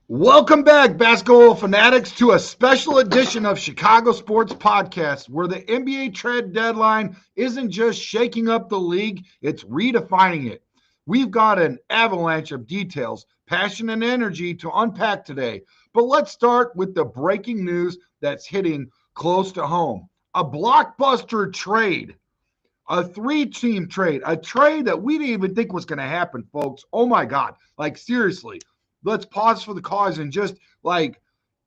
Welcome back, basketball fanatics, to a special edition of Chicago Sports Podcast, where the NBA trade deadline isn't just shaking up the league, it's redefining it. We've got an avalanche of details, passion, and energy to unpack today. But let's start with the breaking news that's hitting close to home. A blockbuster trade, a three-team trade, a trade that we didn't even think was going to happen, folks. Oh my God. Like, seriously, let's pause for the cause and just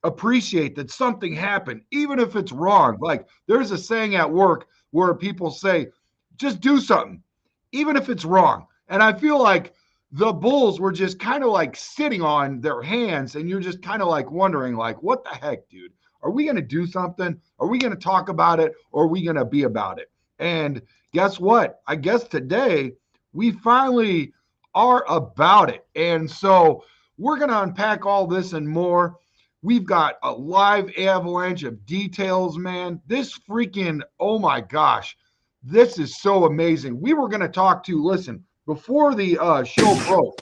appreciate that something happened, even if it's wrong. Like, there's a saying at work where people say, just do something, even if it's wrong. And I feel like the Bulls were just kind of like sitting on their hands, and you're just kind of like wondering, like, what the heck, dude? Are we going to do something? Are we going to talk about it? Or are we going to be about it? And guess what? I guess today we finally are about it. And so we're going to unpack all this and more. We've got a live avalanche of details, man. This freaking, oh my gosh, this is so amazing. We were going to talk to, listen, before the show broke,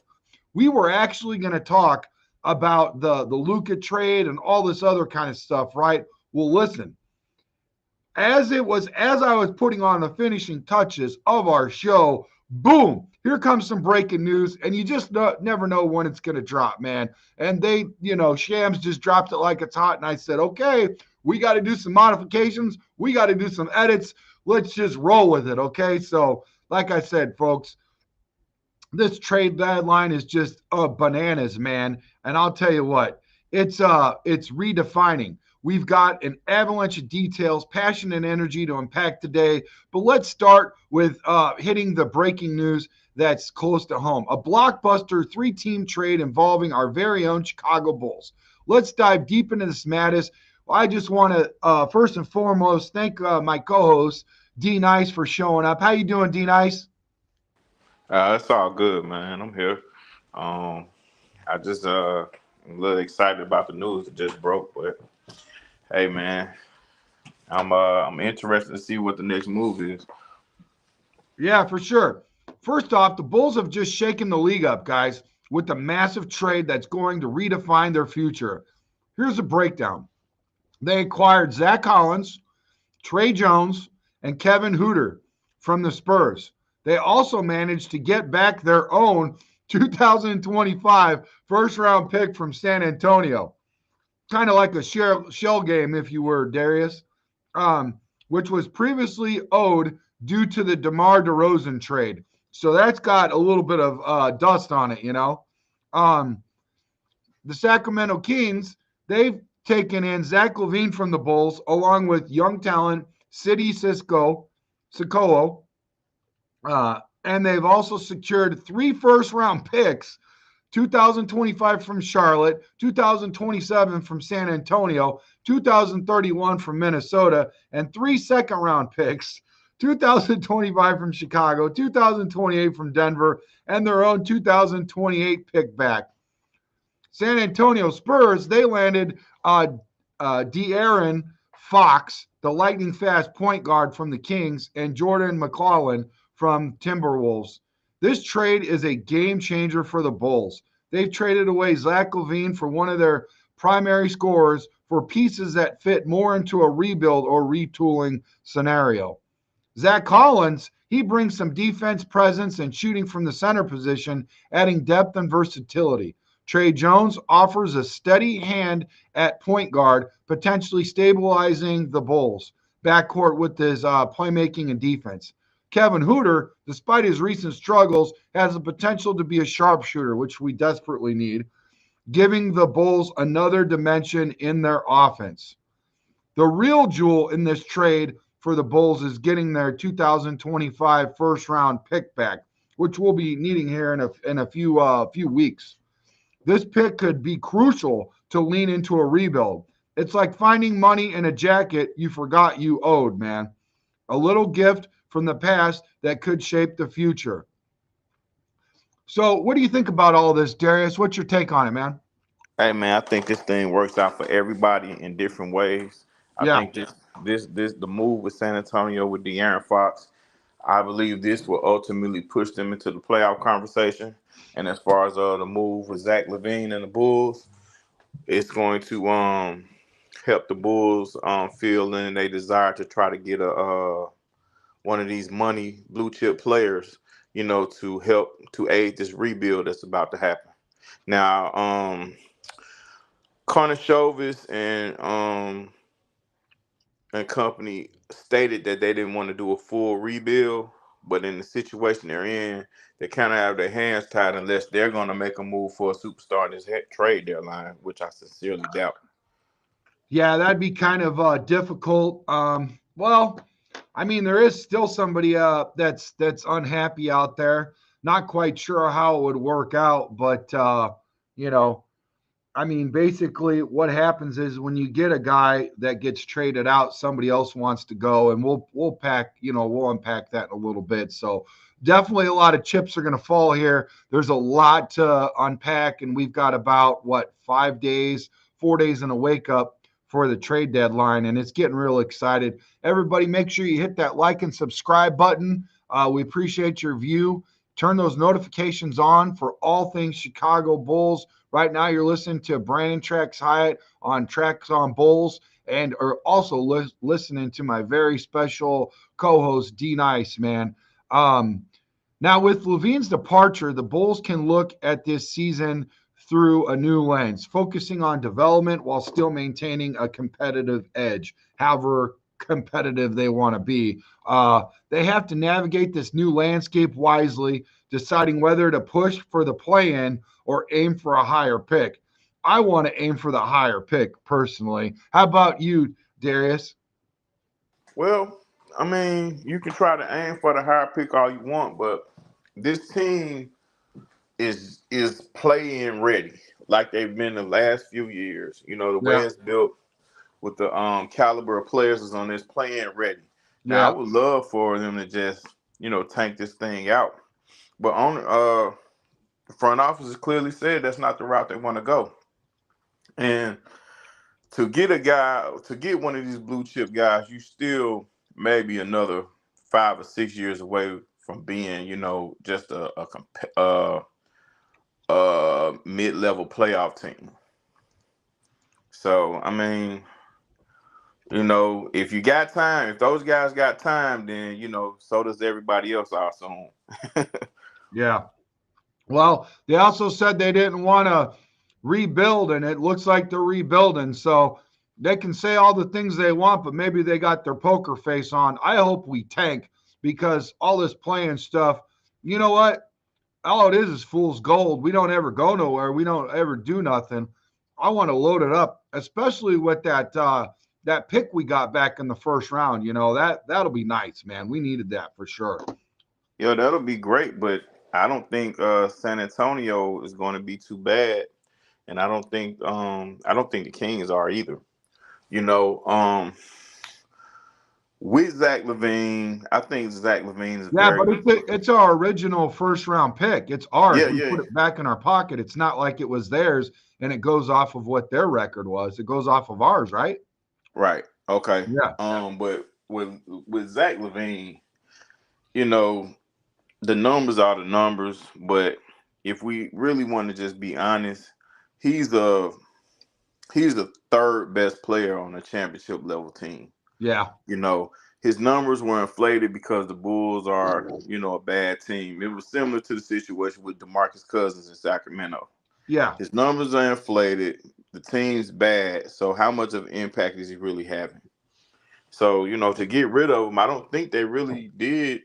we were actually going to talk about the Luka trade and all this other kind of stuff, right? Well, listen, as I was putting on the finishing touches of our show, boom, here comes some breaking news, and you just never know when it's going to drop, man. And they, Shams just dropped it like it's hot, and I said, okay, we got to do some modifications. We got to do some edits. Let's just roll with it, okay? So, like I said, folks, this trade deadline is just bananas, man. And I'll tell you what, it's redefining. We've got an avalanche of details, passion, and energy to unpack today. But let's start with hitting the breaking news that's close to home. A blockbuster three-team trade involving our very own Chicago Bulls. Let's dive deep into this madness. I just want to, first and foremost, thank my co-host, D Nice, for showing up. How you doing, D Nice? It's all good, man. I'm here. I just I'm a little excited about the news that just broke, but hey, man, I'm interested to see what the next move is. Yeah, for sure. First off, the Bulls have just shaken the league up, guys, with a massive trade that's going to redefine their future. Here's a breakdown. They acquired Zach Collins, Tre Jones, and Kevin Huerter from the Spurs. They also managed to get back their own 2025 first round pick from San Antonio. Kind of like a shell game, if you were, Darius, which was previously owed due to the DeMar DeRozan trade. So that's got a little bit of dust on it, Um, the Sacramento Kings, they've taken in Zach LaVine from the Bulls, along with young talent City Sikoa, and they've also secured 3 first-round picks, 2025 from Charlotte, 2027 from San Antonio, 2031 from Minnesota, and 3 second-round picks, 2025 from Chicago, 2028 from Denver, and their own 2028 pick back. San Antonio Spurs, they landed De'Aaron Fox, the lightning fast point guard from the Kings, and Jordan McClellan from Timberwolves. This trade is a game changer for the Bulls. They've traded away Zach LaVine for one of their primary scorers for pieces that fit more into a rebuild or retooling scenario. Zach Collins, he brings some defense presence and shooting from the center position, adding depth and versatility. Tre Jones offers a steady hand at point guard, potentially stabilizing the Bulls' backcourt with his playmaking and defense. Kevin Huerter, despite his recent struggles, has the potential to be a sharpshooter, which we desperately need, giving the Bulls another dimension in their offense. The real jewel in this trade for the Bulls is getting their 2025 first-round pick back, which we'll be needing here in a few weeks. This pick could be crucial to lean into a rebuild. It's like finding money in a jacket you forgot you owed, man. A little gift from the past that could shape the future. So, what do you think about all this, Darius? What's your take on it, man? Hey, man, I think this thing works out for everybody in different ways. I Yeah, think this the move with San Antonio with De'Aaron Fox. I believe this will ultimately push them into the playoff conversation. And as far as the move with Zach LaVine and the Bulls, It's going to help the Bulls feel in they desire to try to get a one of these money blue chip players, to help to aid this rebuild that's about to happen. Now, Connor Shovis and company stated that they didn't want to do a full rebuild, but in the situation they're in, they kind of have their hands tied unless they're going to make a move for a superstar in this trade deadline, which I sincerely doubt. Yeah, that'd be kind of difficult. Well, I mean, there is still somebody that's unhappy out there. Not quite sure how it would work out, but you know, I mean, basically, what happens is when you get a guy that gets traded out, somebody else wants to go, and we'll unpack that in a little bit. So definitely a lot of chips are going to fall here. There's a lot to unpack, and we've got about 5 days, 4 days in a wake up for the trade deadline, and it's getting real excited. Everybody, make sure you hit that like and subscribe button. We appreciate your view. Turn those notifications on for all things Chicago Bulls. Right now, you're listening to Brandon Trax Hyatt on Tracks on Bulls, and are also listening to my very special co-host D Nice, man. Now, with LaVine's departure, the Bulls can look at this season through a new lens, focusing on development while still maintaining a competitive edge, however competitive they want to be. They have to navigate this new landscape wisely, deciding whether to push for the play-in or aim for a higher pick. I want to aim for the higher pick personally. How about you, Darius? Well, I mean, you can try to aim for the higher pick all you want, but this team is play-in ready, like they've been the last few years. The way Yeah, it's built with the caliber of players is on this play-in ready. Now, I yeah, would love for them to just tank this thing out, but on the front office has clearly said that's not the route they want to go. And to get one of these blue chip guys, you still maybe another 5 or 6 years away from being, just a mid-level playoff team. So I mean, if you got time, if those guys got time, then so does everybody else. I assume. yeah. Well, they also said they didn't want to rebuild, and it looks like they're rebuilding. So they can say all the things they want, but maybe they got their poker face on. I hope we tank because all this playing stuff, you know what? All it is fool's gold. We don't ever go nowhere. We don't ever do nothing. I want to load it up, especially with that pick we got back in the first round. That'll be nice, man. We needed that for sure. Yeah, that'll be great, but I don't think San Antonio is going to be too bad, and I don't think the Kings are either. You know, um, with Zach LaVine, I think Zach LaVine is Yeah, very but good. it's our original first round pick. It's ours. Yeah, We yeah, put it back in our pocket. It's not like it was theirs and it goes off of what their record was. It goes off of ours, right? right. Okay. Yeah. But with Zach LaVine, you know, the numbers are the numbers. But if we really want to just be honest, he's the he's the third best player on a championship level team. Yeah. You know, his numbers were inflated because the Bulls are, a bad team. It was similar to the situation with DeMarcus Cousins in Sacramento. Yeah. His numbers are inflated. The team's bad. So how much of an impact is he really having? So, to get rid of him, I don't think they really did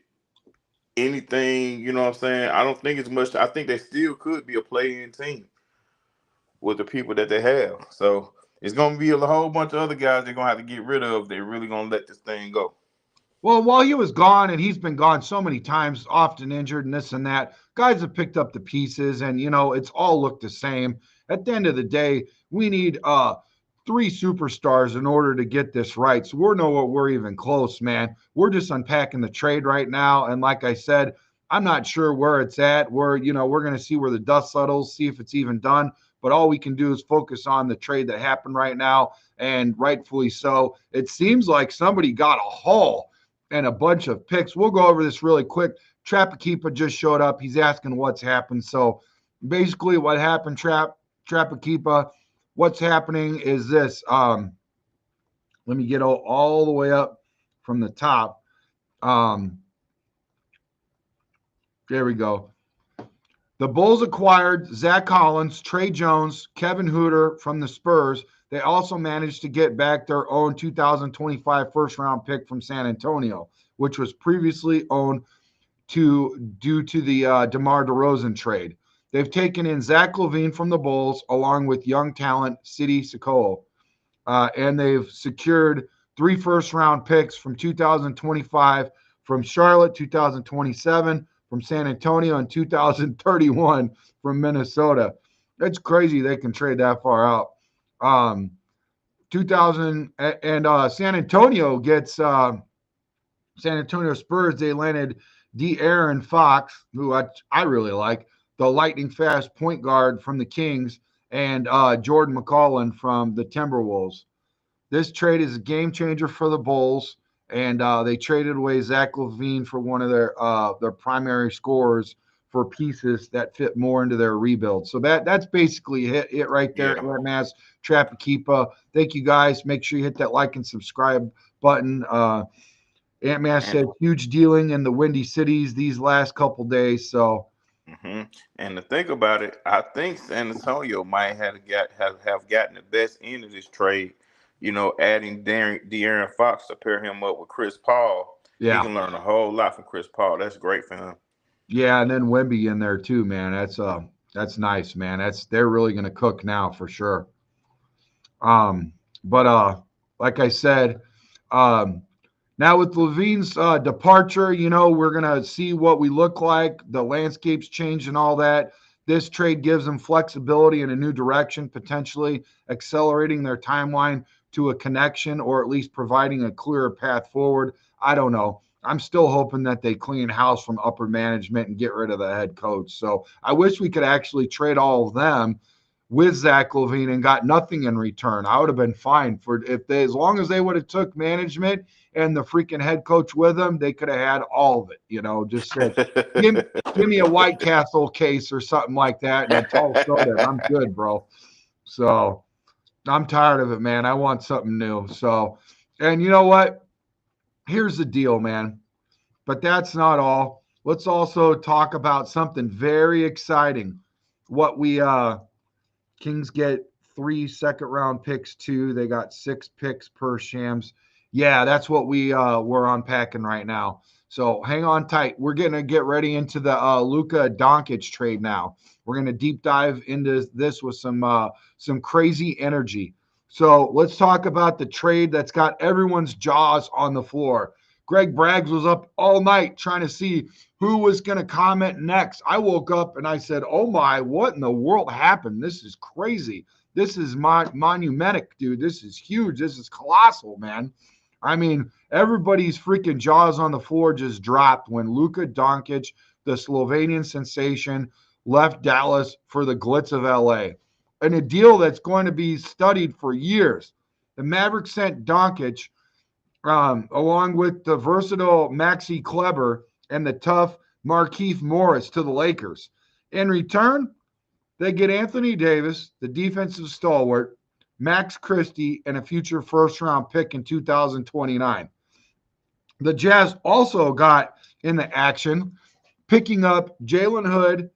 anything, you know what I'm saying? I don't think it's much. I think they still could be a play-in team with the people that they have. So it's going to be a whole bunch of other guys they're going to have to get rid of. They're really going to let this thing go. Well, while he was gone, and he's been gone so many times, often injured and this and that, guys have picked up the pieces, and it's all looked the same. At the end of the day, we need three superstars in order to get this right. So we're nowhere we're even close, man. We're just unpacking the trade right now, and like I said, I'm not sure where it's at. We're going to see where the dust settles, see if it's even done. But all we can do is focus on the trade that happened right now, and rightfully so. It seems like somebody got a haul and a bunch of picks. We'll go over this really quick. Trapakeepa just showed up. He's asking what's happened. So basically what happened, Trapakeepa, what's happening is this. Let me get all the way up from the top. There we go. The Bulls acquired Zach Collins, Tre Jones, Kevin Huerter from the Spurs. They also managed to get back their own 2025 first-round pick from San Antonio, which was previously owned due to the DeMar DeRozan trade. They've taken in Zach LaVine from the Bulls, along with young talent Sidi Sokoa. And they've secured 3 first-round picks from 2025 from Charlotte, 2027 from San Antonio, and 2031 from Minnesota. That's crazy they can trade that far out. 2000 and San Antonio gets San Antonio Spurs. They landed De'Aaron Fox, who I really like, the lightning fast point guard from the Kings, and Jordan McCollum from the Timberwolves. This trade is a game changer for the Bulls, and they traded away Zach LaVine for one of their primary scorers for pieces that fit more into their rebuild. So that's basically it right there. Yeah. Mass Trapakeepa. Thank you guys. Make sure you hit that like and subscribe button. Ant-Man said huge dealing in the Windy Cities these last couple days. So, and to think about it, I think San Antonio might have gotten the best end of this trade. Adding De'Aaron Fox to pair him up with Chris Paul. yeah, He can learn a whole lot from Chris Paul. That's great for him. yeah, and then Wemby in there too, man. That's nice, man. They're really gonna cook now for sure. But like I said, now with LaVine's departure, we're gonna see what we look like. The landscape's changed and all that. This trade gives them flexibility in a new direction, potentially accelerating their timeline to a connection, or at least providing a clearer path forward. I don't know. I'm still hoping that they clean house from upper management and get rid of the head coach. So I wish we could actually trade all of them with Zach LaVine and got nothing in return. I would have been fine as long as they would have took management and the freaking head coach with them, they could have had all of it. Just said, give me a White Castle case or something like that and a tall soda. I'm good, bro. So I'm tired of it, man. I want something new. So, and you know what? Here's the deal, man. But that's not all. Let's also talk about something very exciting. What we Kings get 3 second-round picks too. They got 6 picks per Shams. Yeah, that's what we're unpacking right now. So hang on tight. We're going to get ready into the Luka Doncic trade now. We're going to deep dive into this with some crazy energy. So let's talk about the trade that's got everyone's jaws on the floor. Greg Braggs was up all night trying to see who was going to comment next. I woke up and I said, oh my, what in the world happened? This is crazy. This is monumental, dude. This is huge. This is colossal, man. I mean, everybody's freaking jaws on the floor just dropped when Luka Doncic, the Slovenian sensation, left Dallas for the glitz of LA. And a deal that's going to be studied for years. The Mavericks sent Doncic along with the versatile Maxi Kleber and the tough Markieff Morris to the Lakers. In return, they get Anthony Davis, the defensive stalwart, Max Christie, and a future first-round pick in 2029. The Jazz also got in the action, picking up Jalen Hood,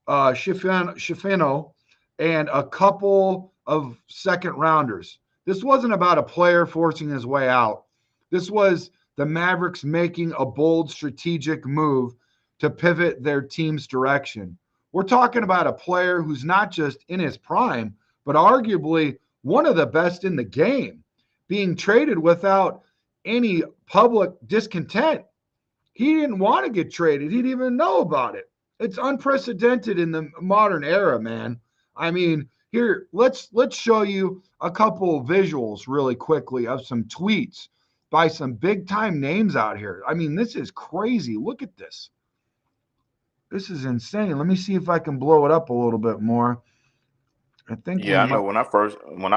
Schifino, and a couple of second-rounders. This wasn't about a player forcing his way out. This was the Mavericks making a bold strategic move to pivot their team's direction. We're talking about a player who's not just in his prime, but arguably one of the best in the game, being traded without any public discontent. He didn't want to get traded. He didn't even know about it. It's unprecedented in the modern era, man. I mean, here, let's show you a couple of visuals really quickly of some tweets by some big-time names out here. I mean, this is crazy. Look at this. This is insane. Let me see if I can blow it up a little bit more. I think. Yeah, I know. When I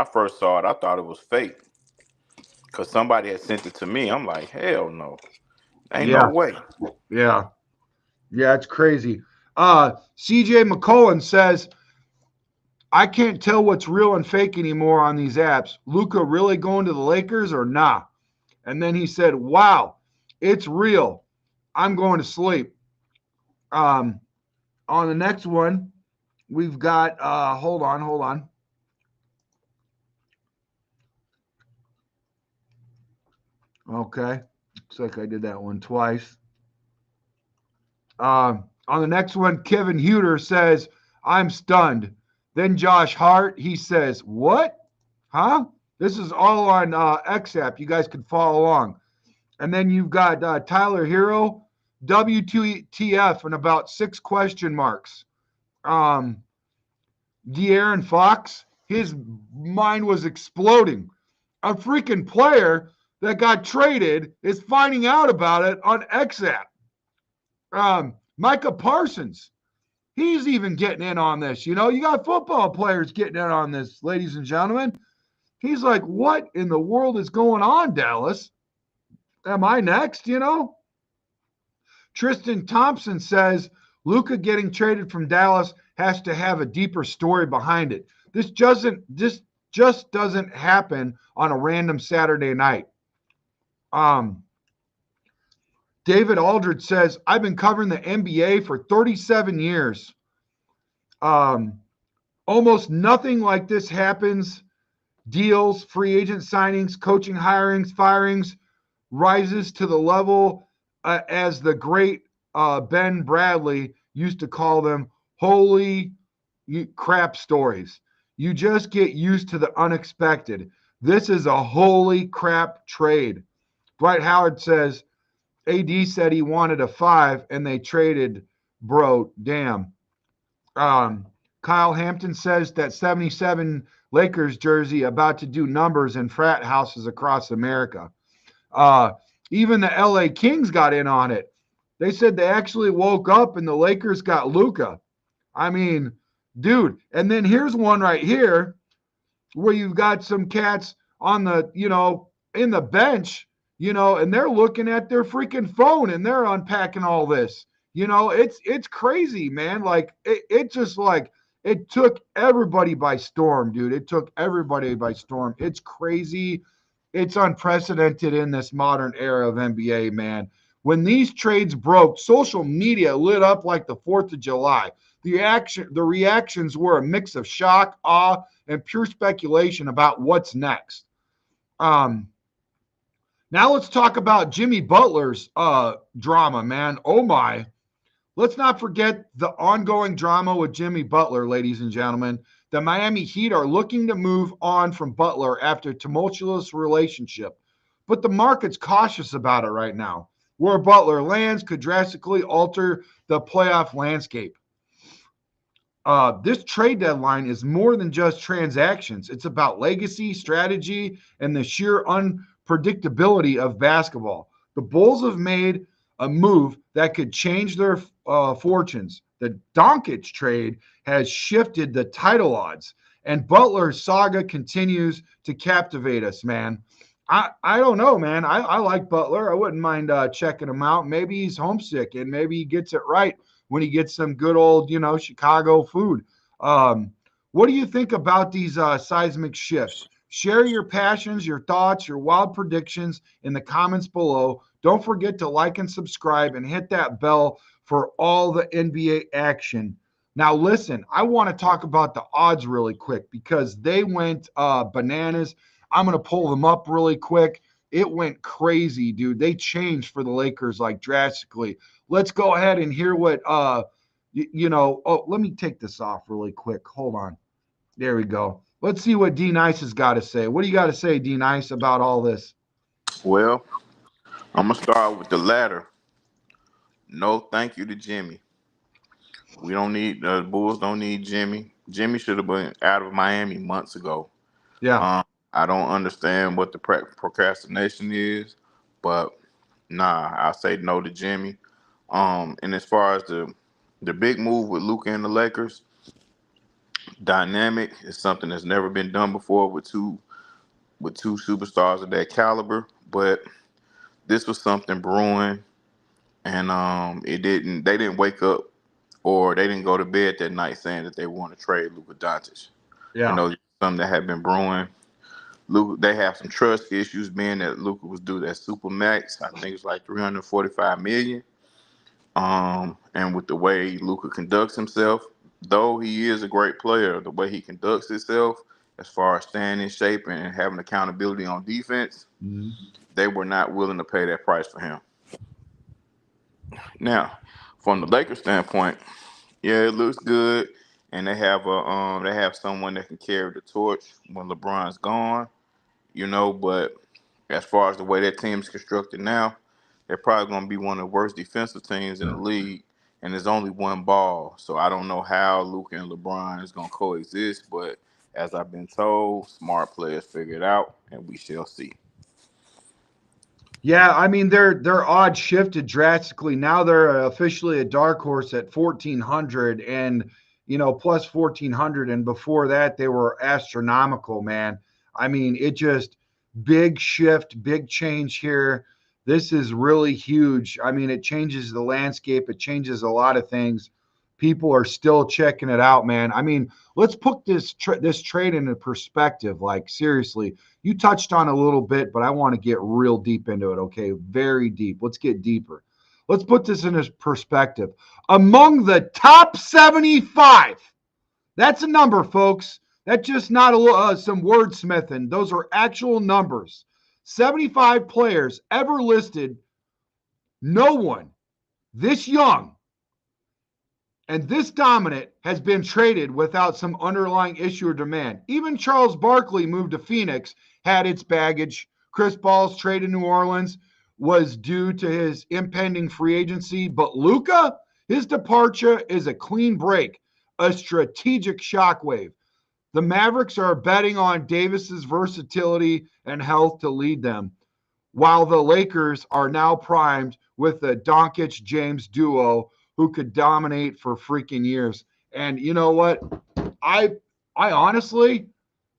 first saw it, I thought it was fake because somebody had sent it to me. I'm like, hell no, ain't no way. Yeah, it's crazy. CJ McCollum says, I can't tell what's real and fake anymore on these apps. Luka really going to the Lakers or nah? And then he said, wow, it's real. I'm going to sleep. Um, on the next one, we've got, hold on. Okay. Looks like I did that one twice. On the next one, Kevin Huerter says, I'm stunned. Then Josh Hart, he says, what? Huh? This is all on XApp. You guys can follow along. And then you've got Tyler Hero, WTF, and about 6 question marks. De'Aaron Fox, his mind was exploding. A freaking player that got traded is finding out about it on XApp. Micah Parsons, he's even getting in on this. You know, you got football players getting in on this, ladies and gentlemen. He's like, what in the world is going on, Dallas? Am I next, you know? Tristan Thompson says Luka getting traded from Dallas has to have a deeper story behind it. This just doesn't happen on a random Saturday night. David Aldridge says, I've been covering the NBA for 37 years. Almost nothing like this happens. Deals, free agent signings, coaching hirings, firings, rises to the level as the great Ben Bradley used to call them, holy crap stories. You just get used to the unexpected. This is a holy crap trade. Dwight Howard says, AD said he wanted a 5 and they traded, bro, damn. Kyle Hampton says that 77 Lakers jersey about to do numbers in frat houses across America. Even the LA Kings got in on it. They said they actually woke up and the Lakers got Luka. I mean, dude. And then here's one right here where you've got some cats on the, in the bench, and they're looking at their freaking phone and they're unpacking all this. It's crazy, man. Like it just like it took everybody by storm, dude. It took everybody by storm. It's crazy. It's unprecedented in this modern era of NBA, man. When these trades broke, social media lit up like the 4th of July. The reactions were a mix of shock, awe, and pure speculation about what's next. Now let's talk about Jimmy Butler's drama, man. Oh my. Let's not forget the ongoing drama with Jimmy Butler, ladies and gentlemen. The Miami Heat are looking to move on from Butler after a tumultuous relationship, but the market's cautious about it right now. Where Butler lands could drastically alter the playoff landscape. This trade deadline is more than just transactions. It's about legacy, strategy, and the sheer unpredictability of basketball. The Bulls have made a move that could change their fortunes. The Doncic trade has shifted the title odds, and Butler's saga continues to captivate us, man. I don't know, man. I like Butler. I wouldn't mind checking him out. Maybe he's homesick, and maybe he gets it right when he gets some good old, Chicago food. What do you think about these seismic shifts? Share your passions, your thoughts, your wild predictions in the comments below. Don't forget to like and subscribe and hit that bell for all the NBA action. Now, listen, I want to talk about the odds really quick because they went bananas. I'm going to pull them up really quick. It went crazy, dude. They changed for the Lakers like drastically. Let's go ahead and hear what, oh, let me take this off really quick. Hold on. There we go. Let's see what D Nice has got to say. What do you got to say, D Nice, about all this? Well, I'm going to start with the latter. No, thank you to Jimmy. We don't need the Bulls. Don't need Jimmy. Jimmy should have been out of Miami months ago. Yeah. I don't understand what the procrastination is, but nah, I say no to Jimmy. And as far as the big move with Luka and the Lakers, dynamic is something that's never been done before with two superstars of that caliber. But this was something brewing, and they didn't wake up or they didn't go to bed that night saying that they want to trade Luka Doncic. Yeah. Something that had been brewing. Luka, they have some trust issues, being that Luka was due that super max. I think it's like 345 million. And with the way Luka conducts himself, though he is a great player, the way he conducts himself, as far as staying in shape and having accountability on defense, they were not willing to pay that price for him. Now, from the Lakers standpoint, yeah, it looks good, and they have someone that can carry the torch when LeBron's gone. But as far as the way that team's constructed now, they're probably going to be one of the worst defensive teams in the league, and there's only one ball. So I don't know how Luka and LeBron is going to coexist, but as I've been told, smart players figure it out, and we shall see. Yeah, I mean their odds shifted drastically. Now they're officially a dark horse at 1400 and plus 1400, and before that they were astronomical, man. I mean, it just big shift, big change here. This is really huge. I mean, it changes the landscape, it changes a lot of things. People are still checking it out, man. I mean, let's put this trade into perspective. Like, seriously, you touched on a little bit, but I want to get real deep into it. Okay, very deep. Let's get deeper. Let's put this in perspective. Among the top 75, that's a number, folks. That's just not some wordsmithing. Those are actual numbers. 75 players ever listed. No one this young and this dominant has been traded without some underlying issue or demand. Even Charles Barkley moved to Phoenix, had its baggage. Chris Paul's trade in New Orleans was due to his impending free agency. But Luka, his departure is a clean break, a strategic shockwave. The Mavericks are betting on Davis's versatility and health to lead them, while the Lakers are now primed with the Doncic-James duo who could dominate for freaking years. And you know what? I honestly,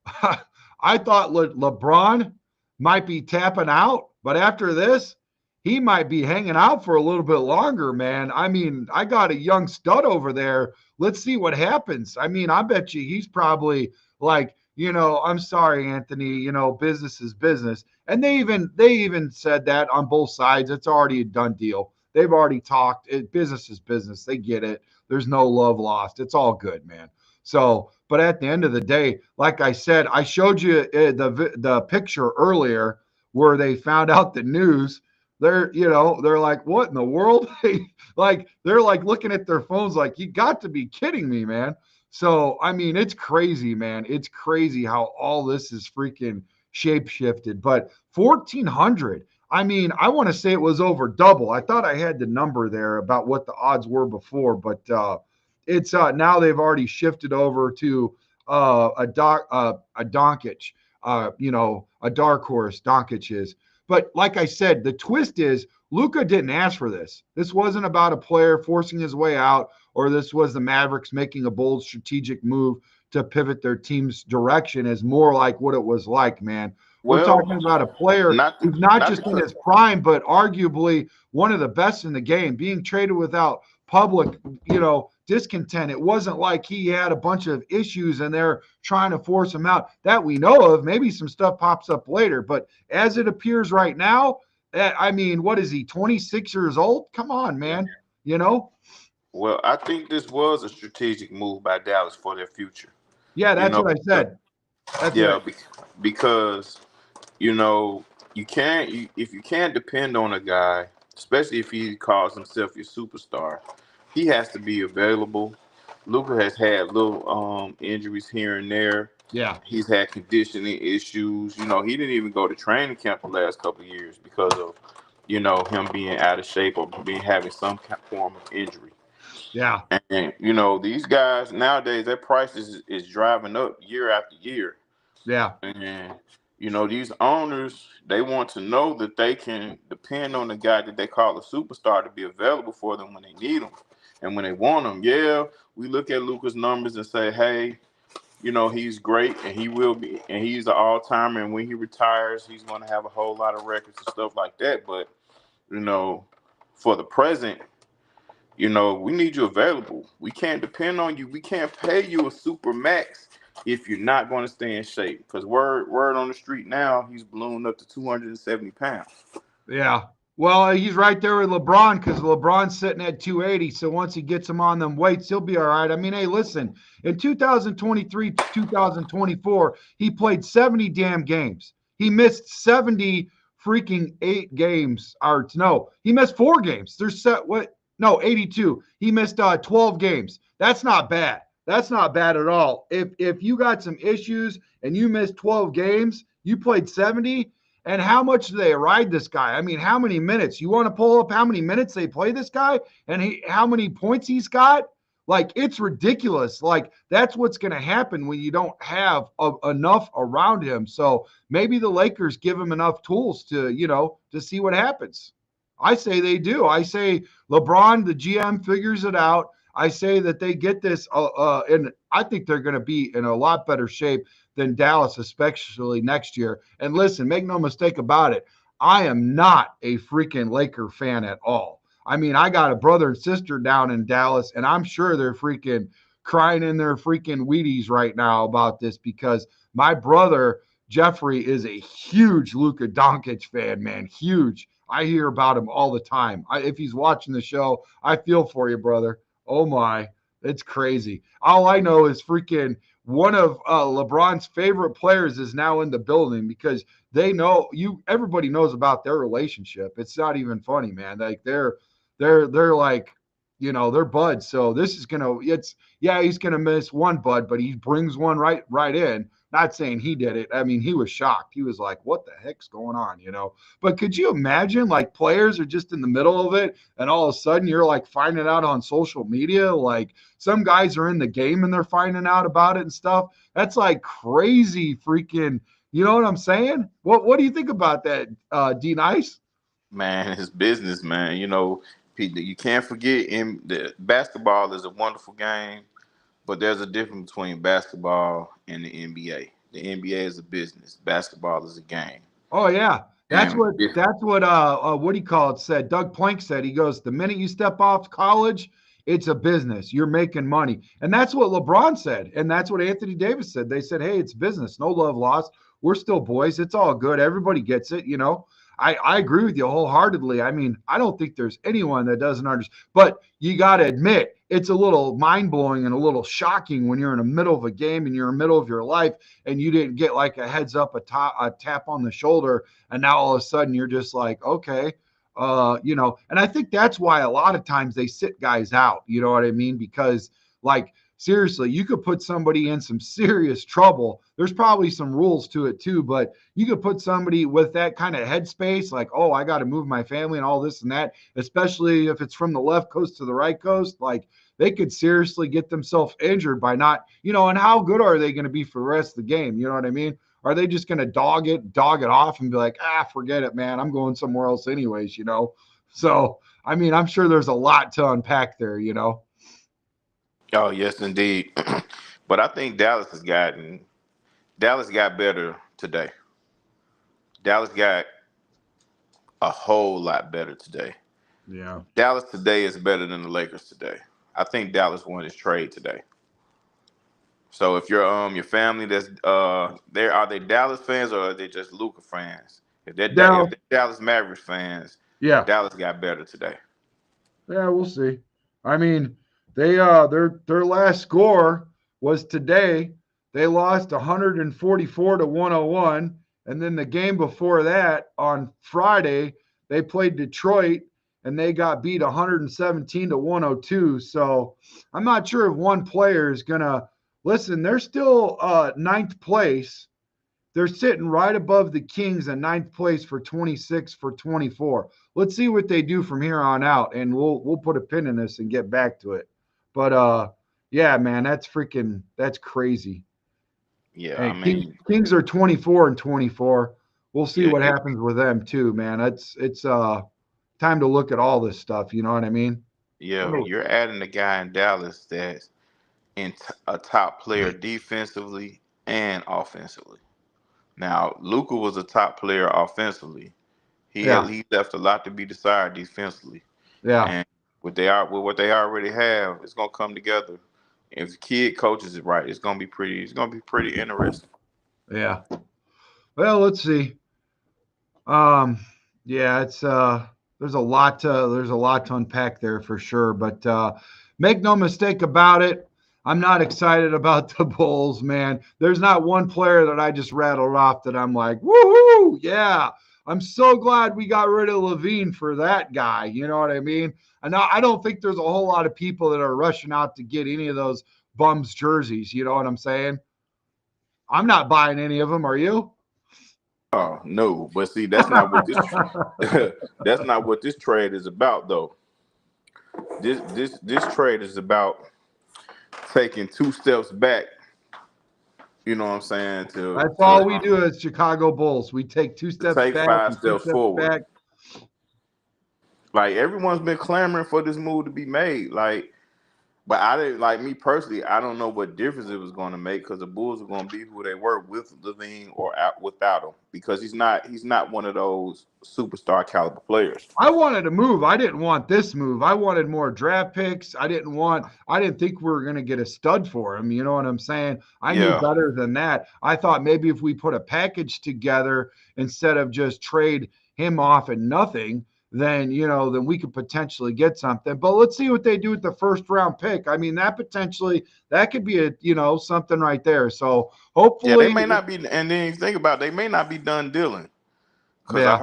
I thought LeBron might be tapping out, but after this, he might be hanging out for a little bit longer, man. I mean, I got a young stud over there. Let's see what happens. I mean, I bet you he's probably like, I'm sorry, Anthony, business is business. And they even said that on both sides. It's already a done deal. They've already talked. Business is business. They get it. There's no love lost. It's all good, man. So, but at the end of the day, like I said, I showed you the picture earlier where they found out the news. They're like, what in the world? They're like looking at their phones like, you got to be kidding me, man. So, I mean, it's crazy, man. It's crazy how all this is freaking shape shifted. But 1400, I mean, I want to say it was over double. I thought I had the number there about what the odds were before, but it's now they've already shifted over to a Doncic, a dark horse. Doncic is. But like I said, the twist is Luka didn't ask for this. This wasn't about a player forcing his way out, or this was the Mavericks making a bold strategic move to pivot their team's direction. Is more like what it was like, man. We're Well, talking about a player who's not just in his prime, but arguably one of the best in the game, being traded without public, discontent. It wasn't like he had a bunch of issues and they're trying to force him out that we know of. Maybe some stuff pops up later, but as it appears right now, I mean, what is he, 26 years old? Come on, man. Well, I think this was a strategic move by Dallas for their future. Yeah, that's what I said. Because if you can't depend on a guy, especially if he calls himself your superstar, he has to be available. Luka has had little injuries here and there. Yeah. He's had conditioning issues. He didn't even go to training camp the last couple of years because of, him being out of shape or having some form of injury. Yeah. And, these guys nowadays, their price is driving up year after year. Yeah. And, these owners, they want to know that they can depend on the guy that they call a superstar to be available for them when they need them and when they want them. Yeah, we look at Luka's numbers and say, hey, he's great and he will be, and he's an all-timer. And when he retires, he's going to have a whole lot of records and stuff like that. But, for the present, we need you available. We can't depend on you. We can't pay you a super max if you're not going to stay in shape. Because word on the street now, he's ballooned up to 270 pounds. Yeah. Well, he's right there with LeBron because LeBron's sitting at 280. So once he gets him on them weights, he'll be all right. I mean, hey, listen, in 2023, 2024, he played 70 damn games. He missed 70 freaking 8 games. Or no, he missed 4 games. There's set what? No, 82. He missed 12 games. That's not bad. That's not bad at all. If you got some issues and you missed 12 games, you played 70. And how much do they ride this guy? I mean, how many minutes? You want to pull up how many minutes they play this guy and how many points he's got? Like, it's ridiculous. Like, that's what's going to happen when you don't have enough around him. So maybe the Lakers give him enough tools to, to see what happens. I say they do. I say LeBron, the GM, figures it out. I say that they get this, and I think they're going to be in a lot better shape than Dallas, especially next year. And listen, make no mistake about it, I am not a freaking Laker fan at all. I mean, I got a brother and sister down in Dallas, and I'm sure they're freaking crying in their freaking Wheaties right now about this because my brother, Jeffrey, is a huge Luka Doncic fan, man. Huge. I hear about him all the time. If he's watching the show, I feel for you, brother. Oh, my. It's crazy. All I know is freaking one of LeBron's favorite players is now in the building because they know everybody knows about their relationship. It's not even funny, man. Like they're like, they're buds. So this is he's gonna miss one bud, but he brings one right in. Not saying he did it. I mean, he was shocked. He was like, what the heck's going on, But could you imagine, like, players are just in the middle of it, and all of a sudden you're, like, finding out on social media, like, some guys are in the game and they're finding out about it and stuff. That's, like, crazy freaking, you know what I'm saying? What do you think about that, D-Nice? Man, it's business, man. You can't forget basketball is a wonderful game, but there's a difference between basketball and the NBA. The NBA is a business. Basketball is a game. Oh yeah. That's And what what do you call it said. Doug Plank said, he goes, the minute you step off college, it's a business. You're making money. And that's what LeBron said. And that's what Anthony Davis said. They said, hey, it's business. No love lost. We're still boys. It's all good. Everybody gets it, I agree with you wholeheartedly. I mean, I don't think there's anyone that doesn't understand, but you got to admit it's a little mind blowing and a little shocking when you're in the middle of a game and you're in the middle of your life and you didn't get like a heads up, a tap on the shoulder. And now all of a sudden you're just like, okay, and I think that's why a lot of times they sit guys out, you know what I mean? Because like, seriously, you could put somebody in some serious trouble. There's probably some rules to it too, but you could put somebody with that kind of headspace, like, oh, I got to move my family and all this and that, especially if it's from the left coast to the right coast, like they could seriously get themselves injured by not, and how good are they going to be for the rest of the game? You know what I mean? Are they just going to dog it off and be like, forget it, man, I'm going somewhere else anyways, So, I mean, I'm sure there's a lot to unpack there, Oh, yes, indeed. But I think Dallas got better today. Dallas got a whole lot better today. Yeah. Dallas today is better than the Lakers today. I think Dallas won his trade today. So if your family that's are they Dallas fans or are they just Luka fans? If they're Dallas Mavericks fans, Yeah. Dallas got better today. Yeah, we'll see. I mean, they their last score was today. They lost 144 to 101, and then the game before that on Friday, they played Detroit and they got beat 117 to 102. So, I'm not sure if one player is going to listen, they're still ninth place. They're sitting right above the Kings in ninth place for 26 for 24. Let's see what they do from here on out, and we'll put a pin in this and get back to it. But yeah, man, that's crazy. Yeah, Hey, I mean, Kings are 24 and 24. We'll see yeah, what happens with them too, man. It's time to look at all this stuff. You know what I mean? yeah. You're adding a guy in Dallas that's a top player defensively and offensively. Now, Luka was a top player offensively. Yeah, He left a lot to be desired defensively, yeah, and with what they already have, it's gonna come together If the kid coaches it right, it's gonna be pretty. It's gonna be pretty interesting. Yeah. Well, let's see. Um, yeah, it's there's a lot to unpack there for sure. But make no mistake about it, I'm not excited about the Bulls, man. There's not one player that I just rattled off that I'm like, woohoo, yeah. I'm so glad we got rid of LaVine for that guy. You know what I mean? And I don't think there's a whole lot of people that are rushing out to get any of those bums jerseys. You know what I'm saying? I'm not buying any of them. Are you? Oh no, but see, that's not what this. That's not what this trade is about, though. This trade is about taking 2 steps back. You know what I'm saying? That's all we do as Chicago Bulls. We take two To steps take back five and two steps steps forward. back. Like everyone's been clamoring for this move to be made. Like, but I didn't like me personally. I don't know what difference it was going to make because the Bulls are going to be who they were with LaVine or out without him because he's not one of those superstar caliber players. I wanted to move. I didn't want this move. I wanted more draft picks. I didn't think we were going to get a stud for him. You know what I'm saying? I knew Yeah, better than that. I thought maybe if we put a package together instead of just trade him off and nothing, then we could potentially get something. But let's see what they do with the first round pick. I mean, that could be something right there. So yeah. They hopefully, may not be, and then you think about it, they may not be done dealing. Because yeah.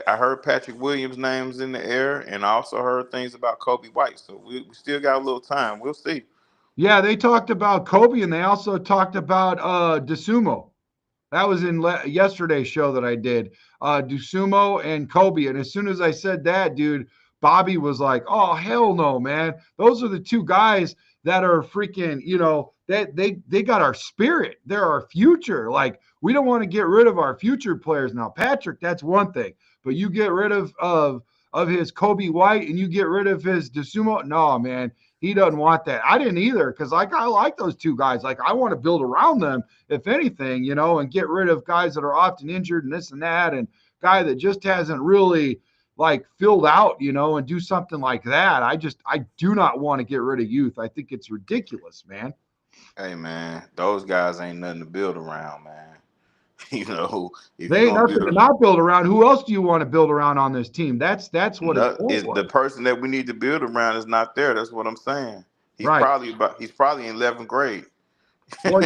I heard Patrick Williams' names in the air, and I also heard things about Kobe White. So we still got a little time. We'll see. Yeah, they talked about Kobe and they also talked about DeSumo. That was in yesterday's show that I did. DeSumo and Kobe. And as soon as I said that, dude, Bobby was like, "Oh hell no, man! Those are the two guys that are freaking. They got our spirit. They're our future. Like we don't want to get rid of our future players now. Patrick, that's one thing, but you get rid of his Kobe White and you get rid of his DeSumo. No, man, he doesn't want that. I didn't either because I like those two guys. Like I want to build around them, if anything, and get rid of guys that are often injured and this and that, and guy that just hasn't really like filled out, and do something like that. I do not want to get rid of youth. I think it's ridiculous, man. Hey man, those guys ain't nothing to build around, man. You know, if They you're ain't gonna nothing to build not build around. Who else do you want to build around on this team? That's what his point is the was. person that we need to build around is not there. That's what I'm saying. Right. He's probably in 11th grade. Well,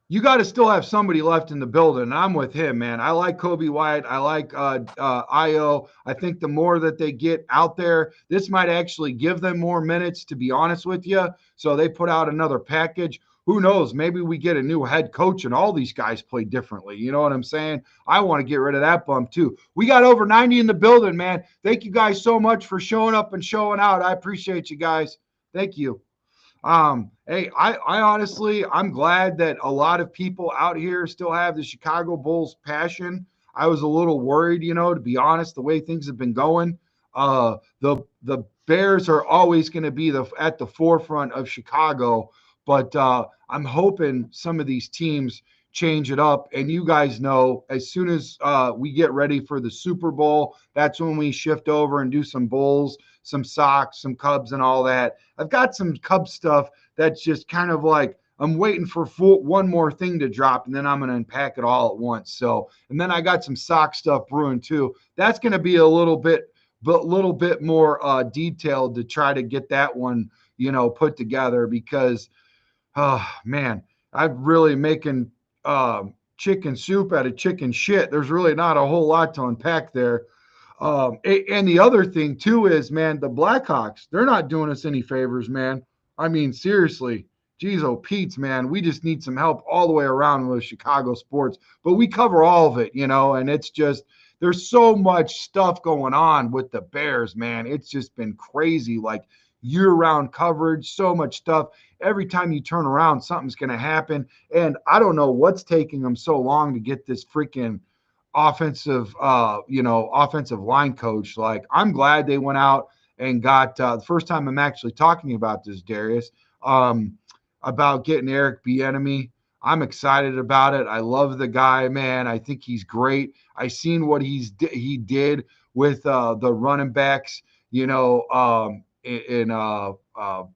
you got to still have somebody left in the building. I'm with him, man. I like Kobe White. I like Io. I think the more that they get out there, this might actually give them more minutes. To be honest with you, so they put out another package. Who knows? Maybe we get a new head coach and all these guys play differently. You know what I'm saying? I want to get rid of that bump too. We got over 90 in the building, man. Thank you guys so much for showing up and showing out. I appreciate you guys. Thank you. Hey, I honestly, I'm glad that a lot of people out here still have the Chicago Bulls passion. I was a little worried, to be honest, the way things have been going. The Bears are always going to be at the forefront of Chicago, but I'm hoping some of these teams change it up. And you guys know, as soon as we get ready for the Super Bowl, that's when we shift over and do some Bulls, some Sox, some Cubs, and all that. I've got some Cubs stuff that's just kind of like I'm waiting for one more thing to drop, and then I'm going to unpack it all at once. So, and then I got some Sox stuff brewing too. That's going to be a little bit more detailed to try to get that one, put together because, oh man, I'm really making chicken soup out of chicken shit. There's really not a whole lot to unpack there. And the other thing too is, man, the Blackhawks, they're not doing us any favors, man. I mean, seriously, geez, oh Pete's, man, we just need some help all the way around with Chicago sports, but we cover all of it, and it's just, there's so much stuff going on with the Bears, man. It's just been crazy, like year-round coverage, so much stuff. Every time you turn around, something's going to happen. And I don't know what's taking them so long to get this freaking offensive line coach. Like, I'm glad they went out and got the first time I'm actually talking about this, Darius, about getting Eric Bieniemy. I'm excited about it. I love the guy, man. I think he's great. I seen what he did with the running backs, in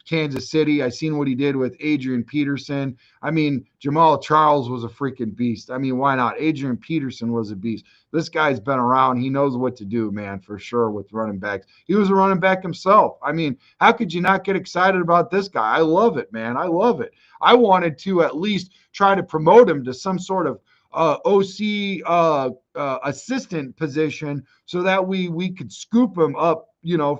Kansas City. I seen what he did with Adrian Peterson. I mean, Jamal Charles was a freaking beast. I mean, why not? Adrian Peterson was a beast. This guy's been around. He knows what to do, man, for sure with running backs. He was a running back himself. I mean, how could you not get excited about this guy? I love it, man. I love it. I wanted to at least try to promote him to some sort of OC assistant position so that we could scoop him up,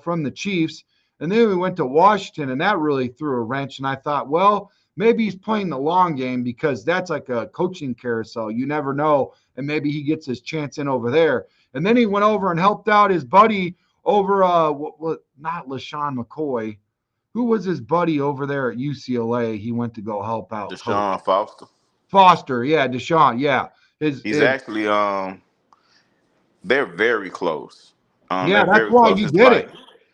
from the Chiefs. And then we went to Washington, and that really threw a wrench. And I thought, well, maybe he's playing the long game because that's like a coaching carousel. You never know. And maybe he gets his chance in over there. And then he went over and helped out his buddy over, not LaShawn McCoy. Who was his buddy over there at UCLA? He went to go help out Deshaun Foster. Foster, yeah, Deshaun, yeah. He's actually they're very close. Yeah, They're that's very why close. he It's did like, it.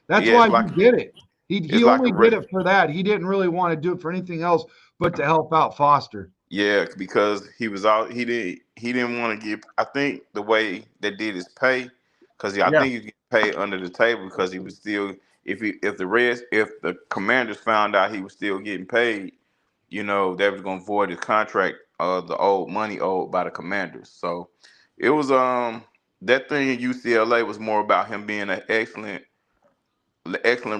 That's yeah, why it's like he did it. He it's like only did it for that. He didn't really want to do it for anything else but to help out Foster. yeah, because he didn't want to give. I think the way they did his pay, because I Yeah. think he get paid under the table because he was still if the Commanders found out he was still getting paid, they was gonna void his contract, the old money owed by the Commanders. So it was that thing in UCLA was more about him being an excellent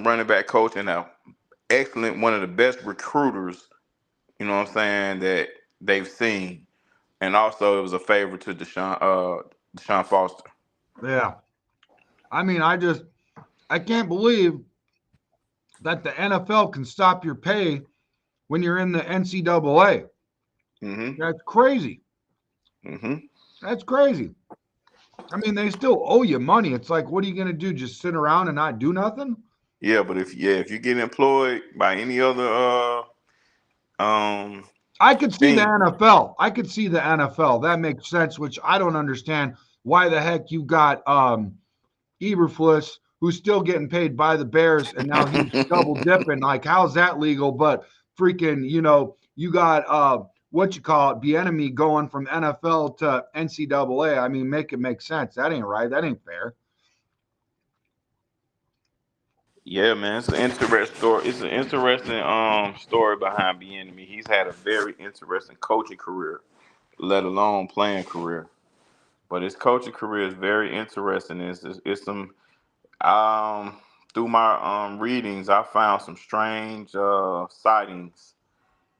running back coach and a excellent one of the best recruiters. You know what I'm saying, that they've seen, and also it was a favor to Deshaun Foster. Yeah. I mean, I can't believe that the NFL can stop your pay when you're in the NCAA. Mm-hmm. That's crazy. Mm-hmm. That's crazy. I mean, they still owe you money. It's like, what are you going to do? Just sit around and not do nothing? Yeah, but if you get employed by any other um I could see the team, NFL. I could see the NFL. That makes sense, which I don't understand why the heck you got Eberflus, who's still getting paid by the Bears, and now he's double dipping. Like, how's that legal? But freaking, you got what you call it, Bieniemy going from NFL to NCAA. I mean, make it make sense. That ain't right. That ain't fair. yeah, man, it's an interesting story. It's an interesting story behind Bieniemy. He's had a very interesting coaching career, let alone playing career. But his coaching career is very interesting. It's some um through my readings, I found some strange sightings,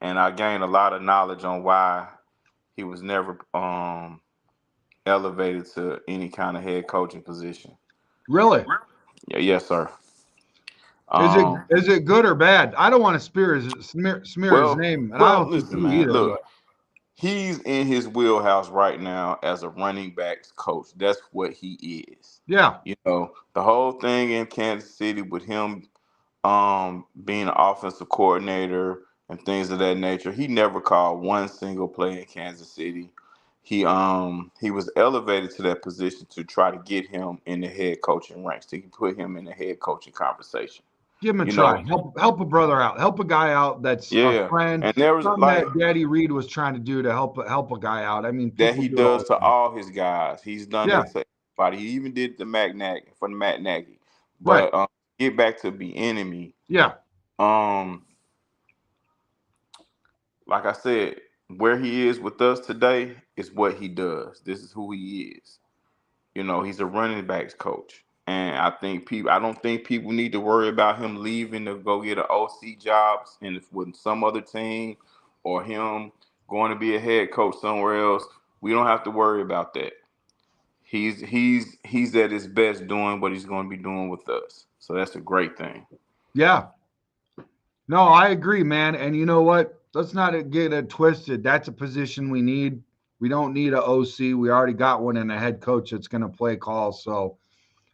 and I gained a lot of knowledge on why he was never elevated to any kind of head coaching position. Really? Yeah, yes, sir. Is it Um, is it good or bad? I don't want to smear his well, name, and I well, don't think listen, you man. either. Look, But he's in his wheelhouse right now as a running backs coach. That's what he is. yeah, The whole thing in Kansas City with him being an offensive coordinator and things of that nature. He never called one single play in Kansas City. He was elevated to that position to try to get him in the head coaching ranks, to put him in the head coaching conversation. give him a You try. know, Help a brother out. Help a guy out that's a yeah. friend. And there was Something like that Daddy Reed was trying to do to help a guy out. I mean, that people he do it all does to the time. all his guys. He's done Yeah, that to everybody. He even did it to Matt Nagy for the Matt Nagy. right. But get back to be enemy. Yeah, Um, like I said, where he is with us today is what he does. This is who he is. He's a running backs coach. And I don't think people need to worry about him leaving to go get an OC jobs and with some other team, or him going to be a head coach somewhere else. We don't have to worry about that. He's at his best doing what he's going to be doing with us. So that's a great thing. yeah. No, I agree, man. And you know what? Let's not get it twisted. That's a position we need. We don't need a OC. We already got one in a head coach that's going to play calls. So,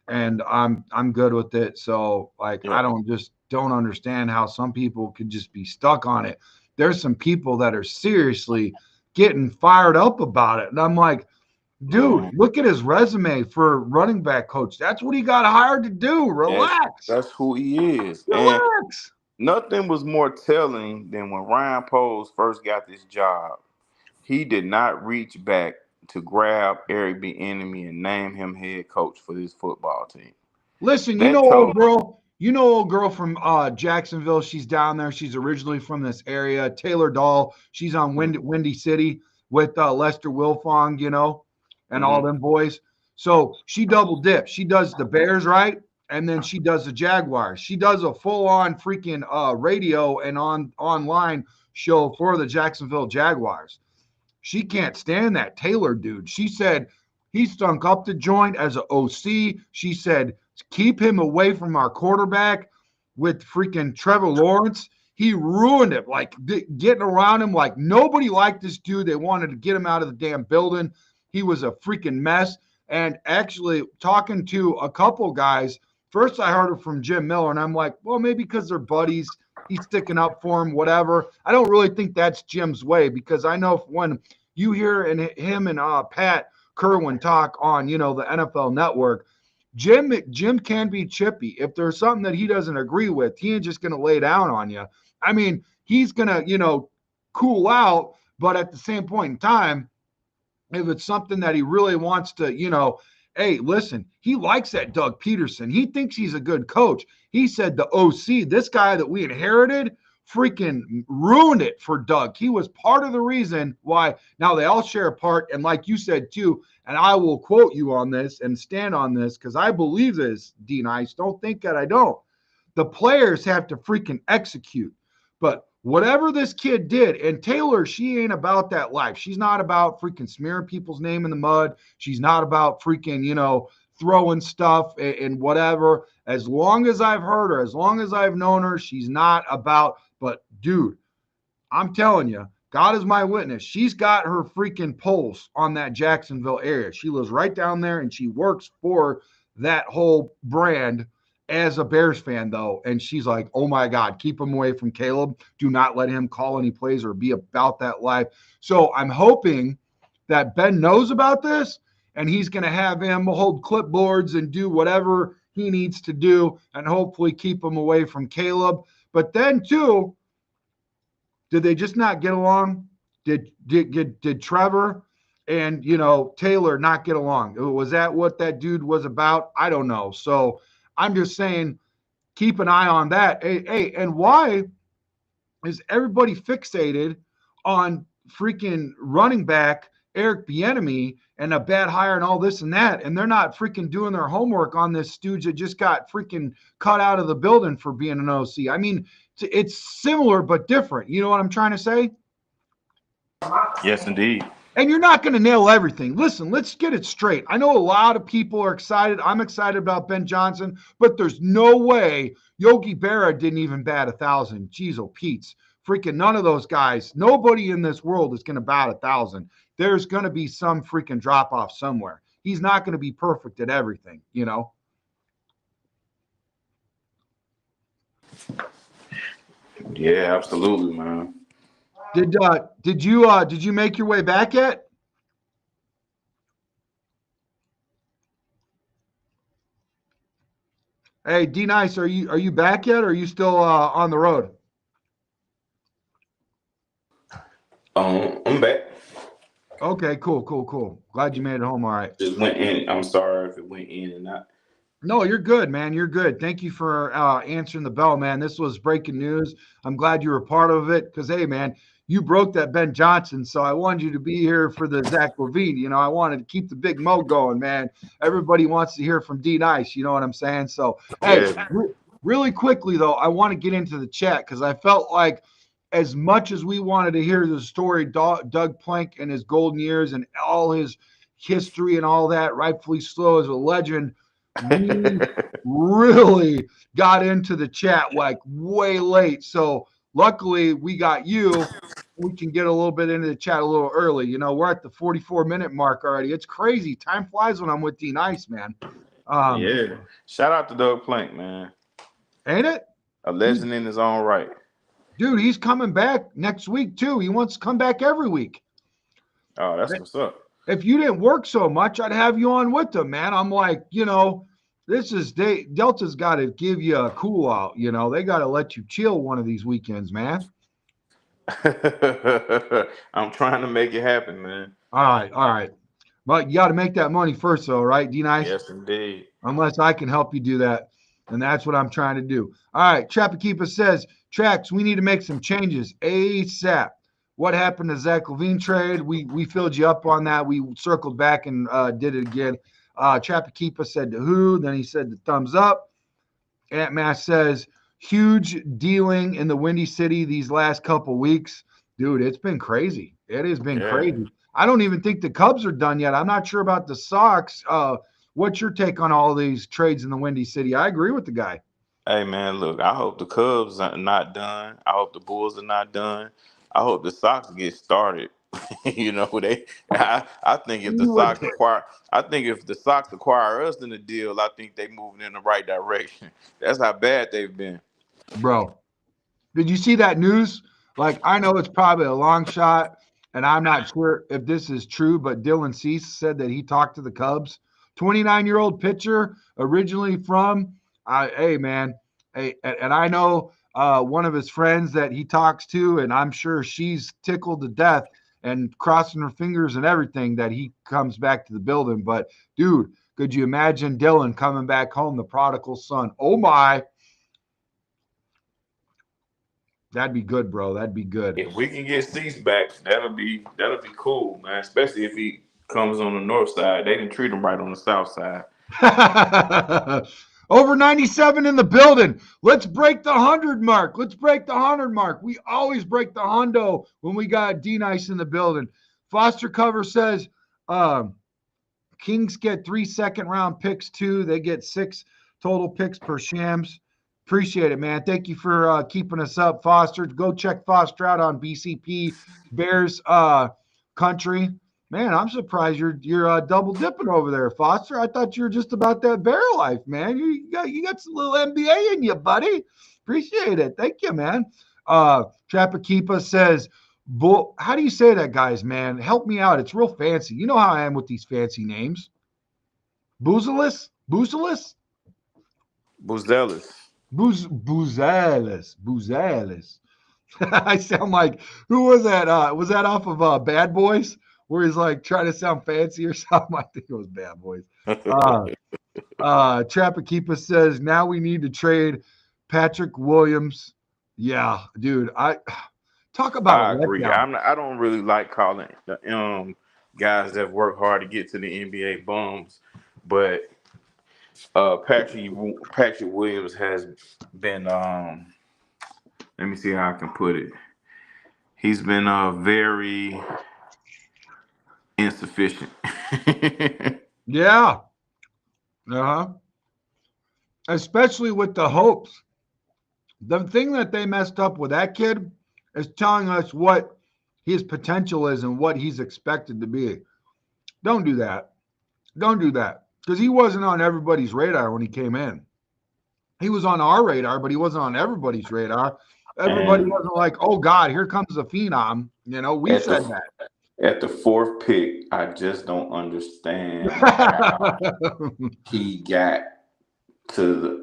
and I'm good with it. So, like, Yeah. I don't understand how some people could just be stuck on it. There's some people that are seriously getting fired up about it, and I'm like, dude, Mhm. look at his resume for running back coach. That's what he got hired to do. That's Relax, that's who he is. And relax. nothing was more telling than when Ryan Poles first got this job. He did not reach back to grab Eric Bieniemy and name him head coach for this football team. Listen, That old told girl, You know, old girl from Jacksonville. She's down there. She's originally from this area. Taylor Dahl. She's on Windy City with Lester Wilfong, you know, and all them boys. So she double dips. She does the Bears, right? And then she does the Jaguars. She does a full-on freaking radio and online show for the Jacksonville Jaguars. She can't stand that Taylor dude. She said he stunk up the joint as an OC. She said keep him away from our quarterback with freaking Trevor Lawrence. He ruined it, like getting around him. Like nobody liked this dude. They wanted to get him out of the damn building. He was a freaking mess. And actually talking to a couple guys, first I heard it from Jim Miller, and I'm like, well, maybe because they're buddies. He's sticking up for him, whatever. I don't really think that's Jim's way, because I know when you hear him and Pat Kerwin talk on, you know, the NFL Network, Jim can be chippy. If there's something that he doesn't agree with, he ain't just going to lay down on you. I mean, he's going to, you know, cool out, but at the same point in time, if it's something that he really wants to, you know, hey, listen, he likes that Doug Peterson. He thinks he's a good coach. He said the OC, this guy that we inherited, freaking ruined it for Doug. He was part of the reason why. Now they all share a part. And like you said too, and I will quote you on this and stand on this because I believe this, D Nice. Don't think that I don't. The players have to freaking execute. But whatever this kid did, and Taylor, she ain't about that life. She's not about freaking smearing people's name in the mud. She's not about freaking, you know, throwing stuff and whatever. As long as I've heard her, as long as I've known her, she's not about. But dude, I'm telling you, God is my witness. She's got her freaking pulse on that Jacksonville area. She lives right down there and she works for that whole brand as a Bears fan, though. And she's like, oh my God, keep him away from Caleb. Do not let him call any plays or be about that life. So I'm hoping that Ben knows about this and he's going to have him hold clipboards and do whatever he needs to do and hopefully keep him away from Caleb. But then, too, did they just not get along? Did Trevor and, you know, Taylor not get along? Was that what that dude was about? I don't know. So I'm just saying, keep an eye on that. Hey, and why is everybody fixated on freaking running back Eric Bieniemy and a bad hire and all this and that, and they're not freaking doing their homework on this stooge that just got freaking cut out of the building for being an OC? I mean, it's similar but different. You know what I'm trying to say? Yes, indeed. And you're not going to nail everything. Listen, let's get it straight. I know a lot of people are excited. I'm excited about Ben Johnson, but there's no way Yogi Berra didn't even bat 1,000. Jeez, oh, Pete's. Freaking none of those guys. Nobody in this world is going to bat 1,000. There's going to be some freaking drop off somewhere. He's not going to be perfect at everything, you know? Yeah, absolutely, man. Did you make your way back yet? Hey, D Nice, are you back yet or are you still on the road? I'm back. Okay, cool. Glad you made it home all right. Just went in. I'm sorry if it went in and out. No, you're good, man. You're good. Thank you for answering the bell, man. This was breaking news. I'm glad you were part of it because, hey, man, you broke that Ben Johnson, so I wanted you to be here for the Zach LaVine. You know, I wanted to keep the big mo going, man. Everybody wants to hear from D Nice. You know what I'm saying? So, hey, really quickly, though, I want to get into the chat because I felt like as much as we wanted to hear the story, Doug Plank and his golden years and all his history and all that, rightfully so as a legend, we really got into the chat like way late. So luckily we got you. We can get a little bit into the chat a little early. You know, we're at the 44-minute mark already. It's crazy. Time flies when I'm with D Nice, man. Yeah. Shout out to Doug Plank, man. Ain't it? A legend in his own right. Dude, he's coming back next week too. He wants to come back every week. Oh, that's what's up. If you didn't work so much, I'd have you on with them, man. I'm like, you know, Delta's got to give you a cool out. You know, they got to let you chill one of these weekends, man. I'm trying to make it happen, man. All right. But you got to make that money first, though, right, D Nice? Yes, indeed. Unless I can help you do that. And that's what I'm trying to do. All right. Trapakeepa says, Trax, we need to make some changes ASAP. What happened to Zach LaVine trade? We filled you up on that. We circled back and did it again. Trapakeepa said to who? Then he said the thumbs up. Ant Mass says, huge dealing in the Windy City these last couple weeks. Dude, it's been crazy. It has been crazy. I don't even think the Cubs are done yet. I'm not sure about the Sox. What's your take on all these trades in the Windy City? I agree with the guy. Hey man, look, I hope the Cubs are not done. I hope the Bulls are not done. I hope the Sox get started. I think if the Sox acquire us in the deal, I think they moving in the right direction. That's how bad they've been. Bro, did you see that news? Like, I know it's probably a long shot, and I'm not sure if this is true, but Dylan Cease said that he talked to the Cubs. 29-year-old pitcher, originally from, hey, man, hey, and I know one of his friends that he talks to, and I'm sure she's tickled to death and crossing her fingers and everything that he comes back to the building. But, dude, could you imagine Dylan coming back home, the prodigal son? Oh, my. That'd be good, bro. That'd be good. If we can get Cease back, that'll be cool, man. Especially if he comes on the north side. They didn't treat him right on the south side. Over 97 in the building. Let's break the 100 mark. Let's break the 100 mark. We always break the hundo when we got D-Nice in the building. Foster Cover says Kings get 3 second-round picks, too. They get 6 total picks per Shams. Appreciate it, man. Thank you for keeping us up, Foster. Go check Foster out on BCP Bears Country. Man, I'm surprised you're double dipping over there, Foster. I thought you were just about that bear life, man. You got some little NBA in you, buddy. Appreciate it. Thank you, man. Trapakeepa says, how do you say that, guys, man? Help me out. It's real fancy. You know how I am with these fancy names. Boozelis? Boozelis. Boozelis. I sound like, who was that? Was that off of Bad Boys? Where he's like trying to sound fancy or something? I think it was Bad Boys. Trapakeepa says, now we need to trade Patrick Williams. Yeah, dude. Talk about I agree. I don't really like calling guys that work hard to get to the NBA bums, but Patrick Williams has been let me see how I can put it. He's been very insufficient. Yeah. Especially with the hopes. The thing that they messed up with that kid is telling us what his potential is and what he's expected to be. Don't do that. Don't do that. Because he wasn't on everybody's radar when he came in. He was on our radar, but he wasn't on everybody's radar. Everybody wasn't like, oh, God, here comes a phenom. We said that. At the 4th pick, I just don't understand how he got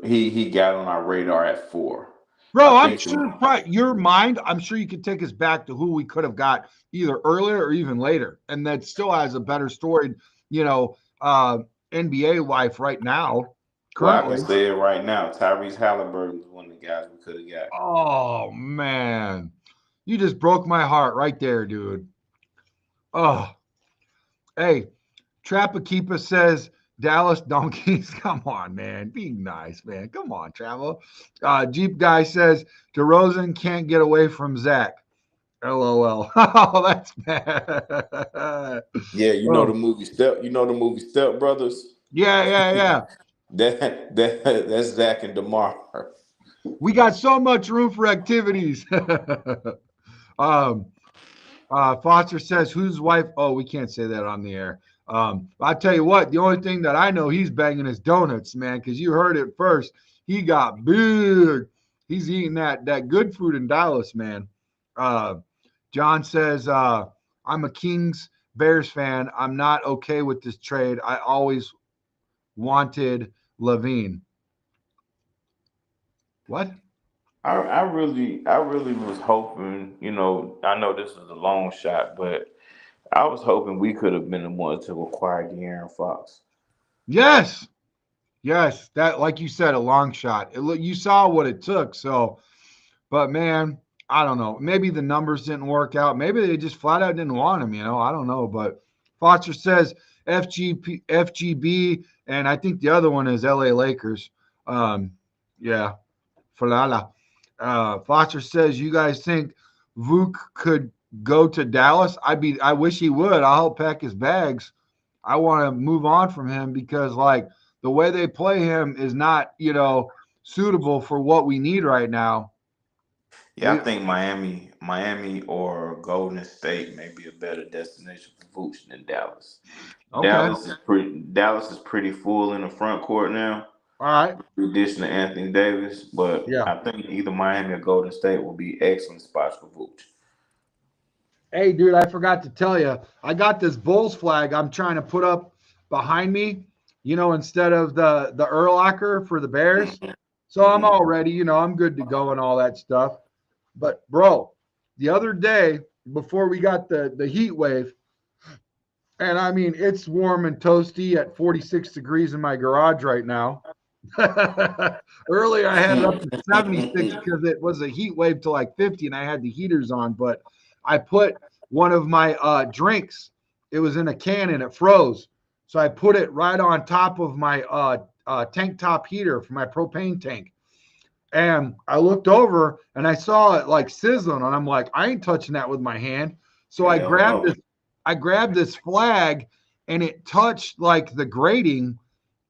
he got on our radar at 4. Bro, I'm sure your mind, I'm sure you could take us back to who we could have got either earlier or even later. And that still has a better story, NBA life right now. Currently. Well, I can say it right now. Tyrese Halliburton is one of the guys we could have got. Oh, man. You just broke my heart right there, dude. Oh. Hey, Trapakeepa says, Dallas Donkeys, come on, man. Be nice, man. Come on, Travel. Jeep Guy says, DeRozan can't get away from Zach. LOL. Oh, that's bad. Yeah, the movie Step Brothers? Yeah. That's Zach and DeMar. We got so much room for activities. Foster says, whose wife? Oh, we can't say that on the air. I'll tell you what, the only thing that I know he's banging is donuts, man, because you heard it first. He got big. He's eating that good food in Dallas, man. John says, I'm a Kings Bears fan. I'm not okay with this trade. I always wanted LaVine. What? I really was hoping, I know this is a long shot, but I was hoping we could have been the ones to acquire De'Aaron Fox. Yes. Yes, that like you said, a long shot. You saw what it took. So, but man, I don't know. Maybe the numbers didn't work out. Maybe they just flat out didn't want him. I don't know. But Foster says FGB, and I think the other one is LA Lakers. Yeah, Falala. Foster says, you guys think Vuk could go to Dallas? I wish he would. I'll help pack his bags. I want to move on from him because like the way they play him is not, suitable for what we need right now. Yeah, I We think Miami or Golden State may be a better destination for Vooch than Dallas. okay. Dallas is pretty full in the front court now, All right. in addition to Anthony Davis. But Yeah. I think either Miami or Golden State will be excellent spots for Vooch. Hey, dude, I forgot to tell you, I got this Bulls flag I'm trying to put up behind me, instead of the Urlacher for the Bears. So I'm Hmm. all ready, I'm good to go and all that stuff. But bro, the other day before we got the heat wave, and I mean it's warm and toasty at 46 degrees in my garage right now. Earlier I had it up to 76 because it was a heat wave to like 50 and I had the heaters on, but I put one of my drinks, it was in a can and it froze. So I put it right on top of my tank top heater for my propane tank. And I looked over and I saw it like sizzling, and I'm like, I ain't touching that with my hand. So Hell no. I grabbed this flag, and it touched like the grating,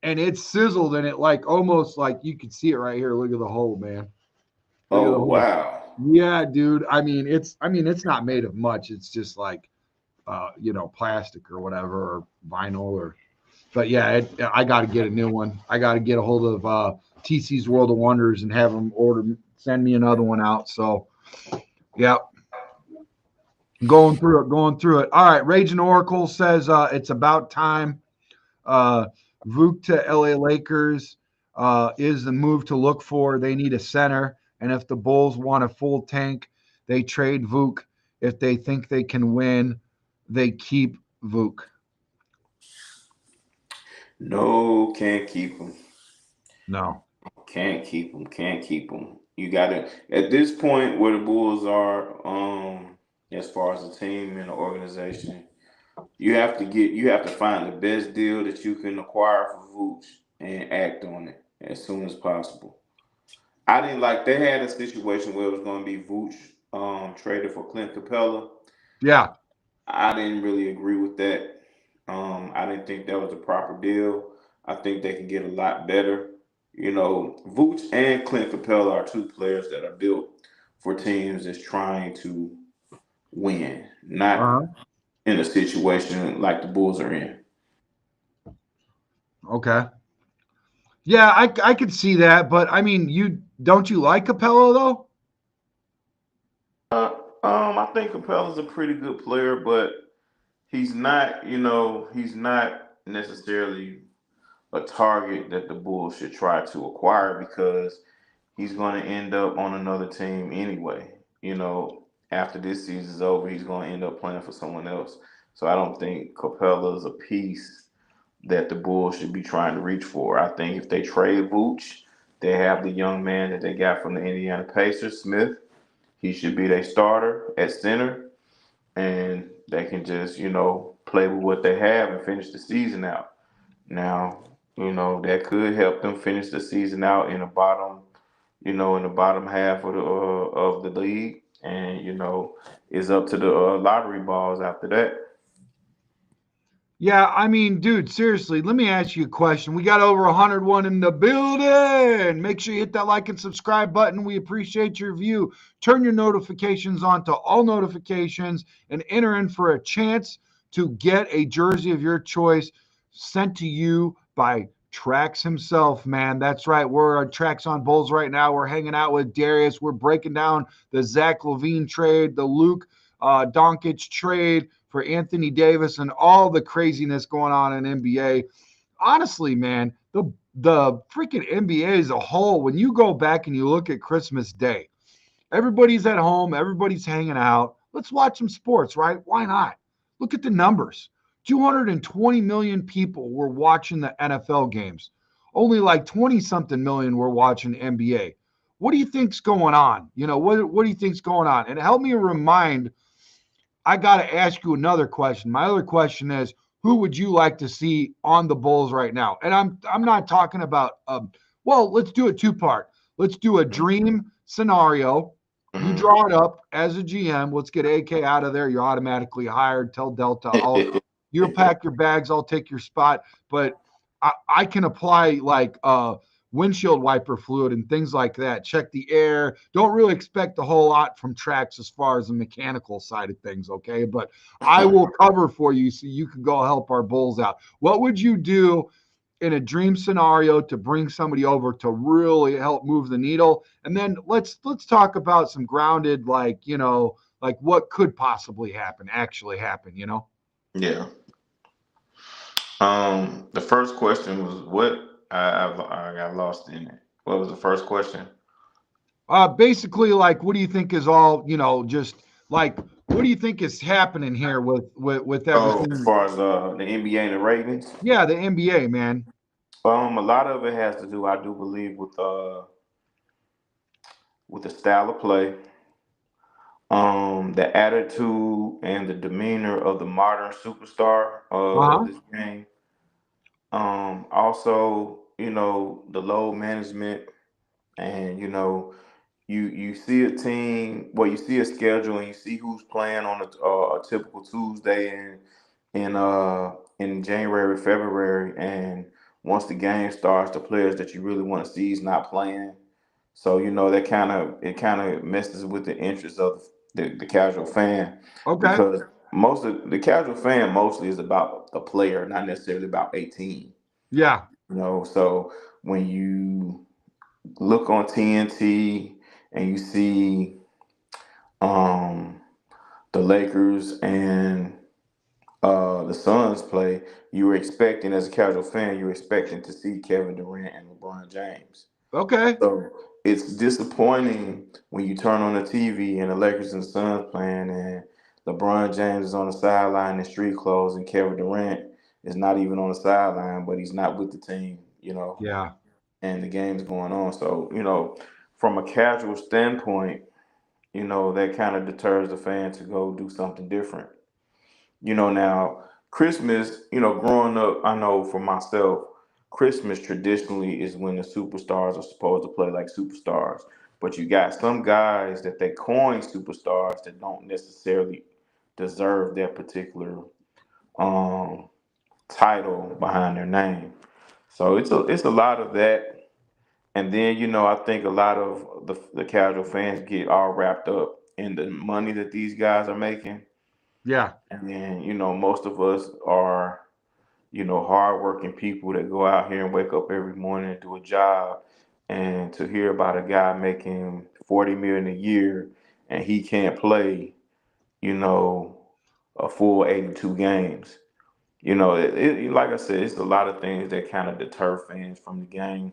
and it sizzled, and it like almost like you could see it right here. Look at the hole, man. Look at the Oh hole. wow. Yeah, dude. I mean, it's not made of much. It's just like plastic or whatever, or vinyl or but yeah, I got to get a new one. I got to get a hold of TC's World of Wonders and have them send me another one out. So, yeah, going through it. All right, Raging Oracle says it's about time. Uh, Vuk to LA Lakers is the move to look for. They need a center, and if the Bulls want a full tank, they trade Vuk. If they think they can win, they keep Vuk. No, can't keep him. No. Can't keep him. Can't keep him. You got to at this point where the Bulls are, as far as the team and the organization. You have to find the best deal that you can acquire for Vooch and act on it as soon as possible. I didn't like they had a situation where it was going to be Vooch traded for Clint Capella. Yeah. I didn't really agree with that. I didn't think that was a proper deal. I think they can get a lot better. Vooch and Clint Capella are two players that are built for teams that's trying to win, not Uh-huh. in a situation like the Bulls are in. Okay. Yeah, I could see that, but I mean, you like Capello though? I think Capella's a pretty good player, but he's not necessarily a target that the Bulls should try to acquire because he's going to end up on another team anyway. After this season's over, he's going to end up playing for someone else. So I don't think Capella's a piece that the Bulls should be trying to reach for. I think if they trade Vooch, they have the young man that they got from the Indiana Pacers, Smith. He should be their starter at center, and they can just, play with what they have and finish the season out. Now, that could help them finish the season out in the bottom half of the league, and it's up to the lottery balls after that. Yeah, I mean, dude, seriously, let me ask you a question. We got over 101 in the building. Make sure you hit that like and subscribe button. We appreciate your view. Turn your notifications on to all notifications and enter in for a chance to get a jersey of your choice sent to you by Trax himself, man. That's right. We're at Trax on Bulls right now. We're hanging out with Darius. We're breaking down the Zach LaVine trade, the Luke Doncic trade for Anthony Davis, and all the craziness going on in NBA. Honestly, man, the freaking NBA as a whole, when you go back and you look at Christmas Day, everybody's at home, everybody's hanging out. Let's watch some sports, right? Why not? Look at the numbers. 220 million people were watching the NFL games. only like 20 something million were watching NBA. What do you think's going on? What do you think's going on? And help me remind, I got to ask you another question. My other question is, who would you like to see on the Bulls right now? And I'm not talking about well, let's do a two-part. Let's do a dream scenario. You Mhm. draw it up as a GM. Let's get AK out of there. You're automatically hired. Tell Delta, you'll pack your bags. I'll take your spot. But I can apply like windshield wiper fluid and things like that. Check the air. Don't really expect a whole lot from tracks as far as the mechanical side of things, okay? But I will cover for you so you can go help our Bulls out. What would you do in a dream scenario to bring somebody over to really help move the needle? And then let's talk about some grounded, like, like what could possibly actually happen. Yeah. The first question was what? I got lost in it. What was the first question? Basically, like, what do you think is all, just like, what do you think is happening here with Oh, as everything? far as the NBA and the ratings, Yeah, the NBA, man. a lot of it has to do, I do believe, with the style of play, the attitude and the demeanor of the modern superstar of Uh-huh. this game. Also, the load management, and you see a team, well, you see a schedule, and you see who's playing on a typical Tuesday in January, February, and once the game starts, the players that you really want to see is not playing. So that kind of messes with the interest of the casual fan, Okay. because most of the casual fan mostly is about the player, not necessarily about a team. Yeah. So when you look on TNT and you see um, the Lakers and the Suns play, you were expecting, as a casual fan, you were expecting to see Kevin Durant and LeBron James. Okay. So it's disappointing when you turn on the TV and the Lakers and the Suns playing, and LeBron James is on the sideline in street clothes, and Kevin Durant is not even on the sideline, but he's not with the team, Yeah. and the game's going on. So, from a casual standpoint, that kind of deters the fan to go do something different. Now, Christmas, growing up, I know for myself, Christmas traditionally is when the superstars are supposed to play like superstars. But you got some guys that they coin superstars that don't necessarily deserve that particular um, title behind their name. So it's a lot of that. And then, I think a lot of the casual fans get all wrapped up in the money that these guys are making. Yeah. And then, most of us are, hardworking people that go out here and wake up every morning and do a job. And to hear about a guy making 40 million a year and he can't play, you know, a full 82 games. Like I said, it's a lot of things that kind of deter fans from the game,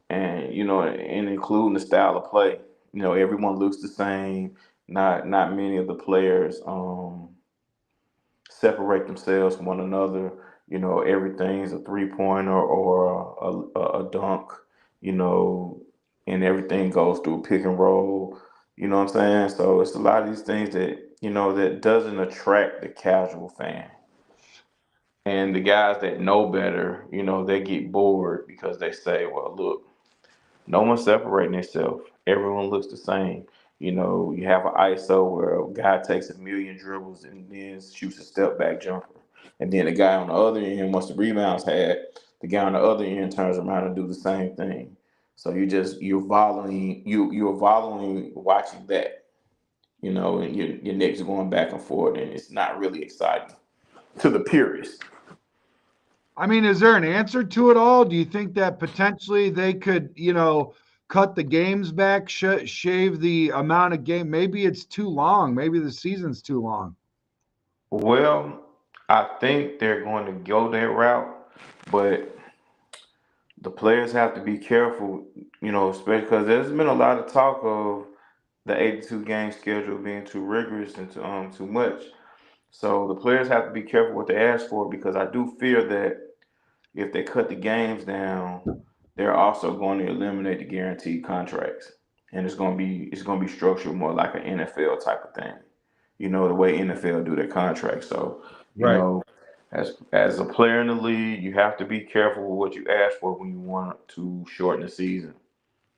and and including the style of play. Everyone looks the same. Not many of the players separate themselves from one another. Everything's a 3 pointer or a dunk. You know, and everything goes through pick and roll. You know what I'm saying? So it's a lot of these things that doesn't attract the casual fan. And the guys that know better, they get bored because they say, well, look, no one's separating themselves. Everyone looks the same. You have an ISO where a guy takes a million dribbles and then shoots a step back jumper. And then the guy on the other end, once the rebounds had, the guy on the other end turns around and do the same thing. So you're following watching that, and your Knicks are going back and forth, and it's not really exciting to the purists. I mean, is there an answer to it all? Do you think that potentially they could, cut the games back, shave the amount of game? Maybe it's too long. Maybe the season's too long. Well, I think they're going to go that route, but the players have to be careful, especially because there's been a lot of talk of the 82 game schedule being too rigorous and too much. So the players have to be careful what they ask for, because I do fear that if they cut the games down, they're also going to eliminate the guaranteed contracts, and it's gonna be structured more like an NFL type of thing. The way NFL do their contracts. So, you Right. know, as a player in the league, you have to be careful with what you ask for when you want to shorten the season.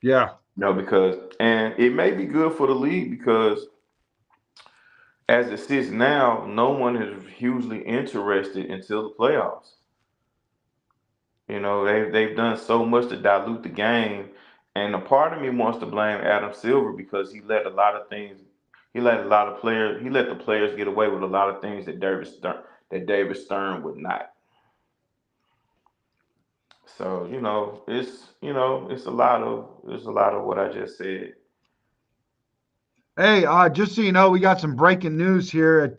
Yeah. Because and it may be good for the league because as it sits now, no one is hugely interested until the playoffs. They've done so much to dilute the game, and a part of me wants to blame Adam Silver because he let a lot of things, he let the players get away with a lot of things that David Stern would not. So it's a lot of what I just said. Hey, just so you know, we got some breaking news here at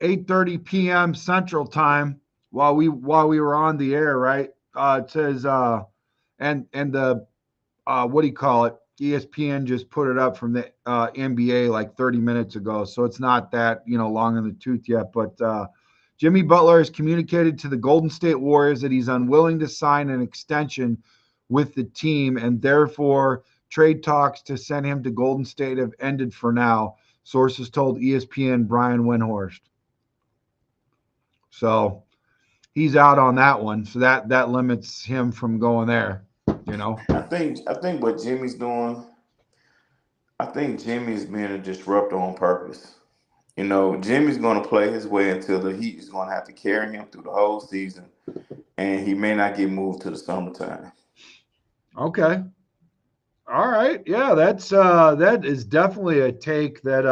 8:30 p.m. Central Time while we were on the air, right? It says and the what do you call it? ESPN just put it up from the NBA like 30 minutes ago, so it's not that long in the tooth yet. But Jimmy Butler has communicated to the Golden State Warriors that he's unwilling to sign an extension with the team, and therefore trade talks to send him to Golden State have ended for now. Sources told ESPN Brian Windhorst. So he's out on that one. So that limits him from going there. You know. I think what Jimmy's doing. I think Jimmy's being a disruptor on purpose. Jimmy's going to play his way until the Heat is going to have to carry him through the whole season, and he may not get moved to the summertime. Okay. All right. Yeah, that is definitely a take that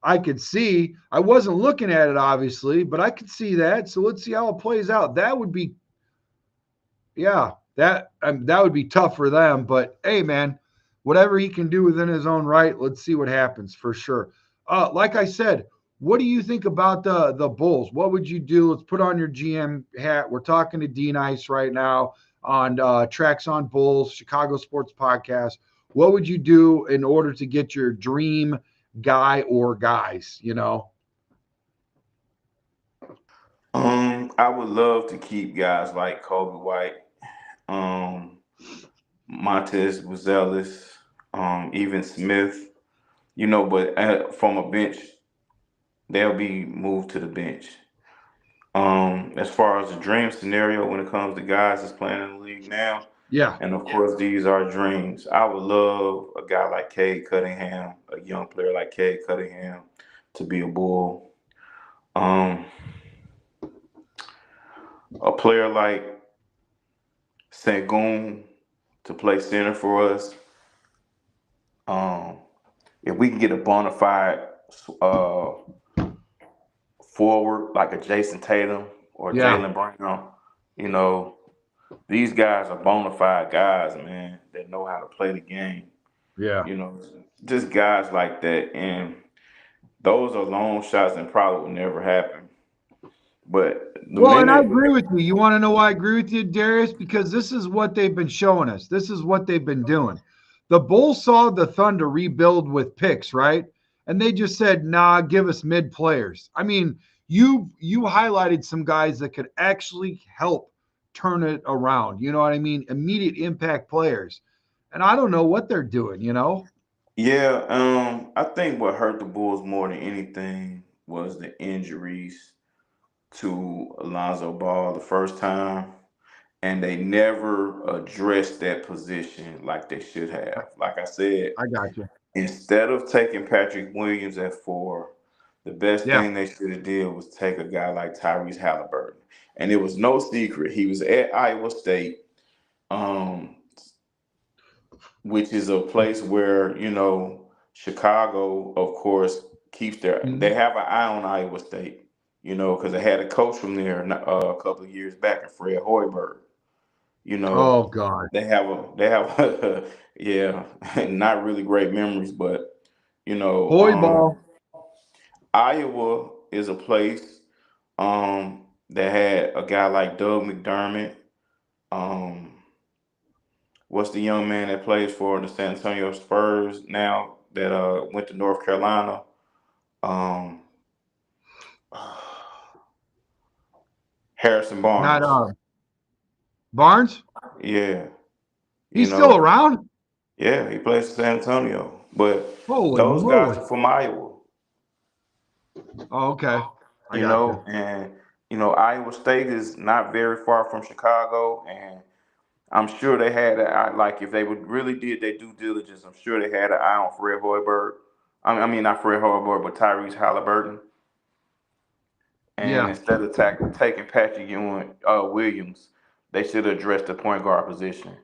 I could see. I wasn't looking at it obviously, but I could see that. So let's see how it plays out. That would be yeah, that would be tough for them, but hey man, whatever he can do within his own right, let's see what happens for sure. Like I said, what do you think about the Bulls? What would you do? Let's put on your GM hat. We're talking to D Nice right now on Tracks on Bulls, Chicago Sports Podcast. What would you do in order to get your dream guy or guys? I would love to keep guys like Kobe White, um, Montez Buzelis, even Smith. But from a bench, they'll be moved to the bench. As far as the dream scenario when it comes to guys that's playing in the league now, Yeah. and of course these are dreams. I would love a guy like Cade Cunningham, a young player like Cade Cunningham, to be a Bull. Um, a player like Sengun to play center for us. Um, if we can get a bona fide uh, forward like a Jason Tatum or Yeah. Jalen Brown, you know, these guys are bona fide guys, man, that know how to play the game. Yeah. You know, just guys like that. And those are long shots and probably will never happen. But the Well, and I minute, agree with you. You want to know why I agree with you, Darius? Because this is what they've been showing us. This is what they've been doing. The Bulls saw the Thunder rebuild with picks, right? And they just said, "Nah, give us mid players." I mean, you highlighted some guys that could actually help turn it around. You know what I mean? Immediate impact players. And I don't know what they're doing. yeah, I think what hurt the Bulls more than anything was the injuries to Alonzo Ball the first time, and they never addressed that position like they should have. Like I said, I got you. instead of taking Patrick Williams at 4, the best Yeah. thing they should have did was take a guy like Tyrese Halliburton. And it was no secret. He was at Iowa State, um, which is a place where, Chicago, of course, they Mhm. have an eye on Iowa State, because they had a coach from there a couple of years back, and Fred Hoiberg. You know, Oh God. they have yeah, not really great memories, but you know, Hoy um, ball. Iowa is a place that had a guy like Doug McDermott. Um, what's the young man that plays for the San Antonio Spurs now that went to North Carolina? Um, Harrison Not Barnes. Barnes? Yeah, you He's still know, around? yeah, he plays for San Antonio. But Holy those guys moly. are from Iowa, Oh, okay. I you got you. know, and Iowa State is not very far from Chicago, and I'm sure they had an eye, like if they would really did their due diligence, I'm sure they had an eye on Fred Hoiberg. I mean not Fred Hoiberg, but Tyrese Halliburton. And Yeah. instead of taking Patrick Ewing, Williams, they should address the point guard position.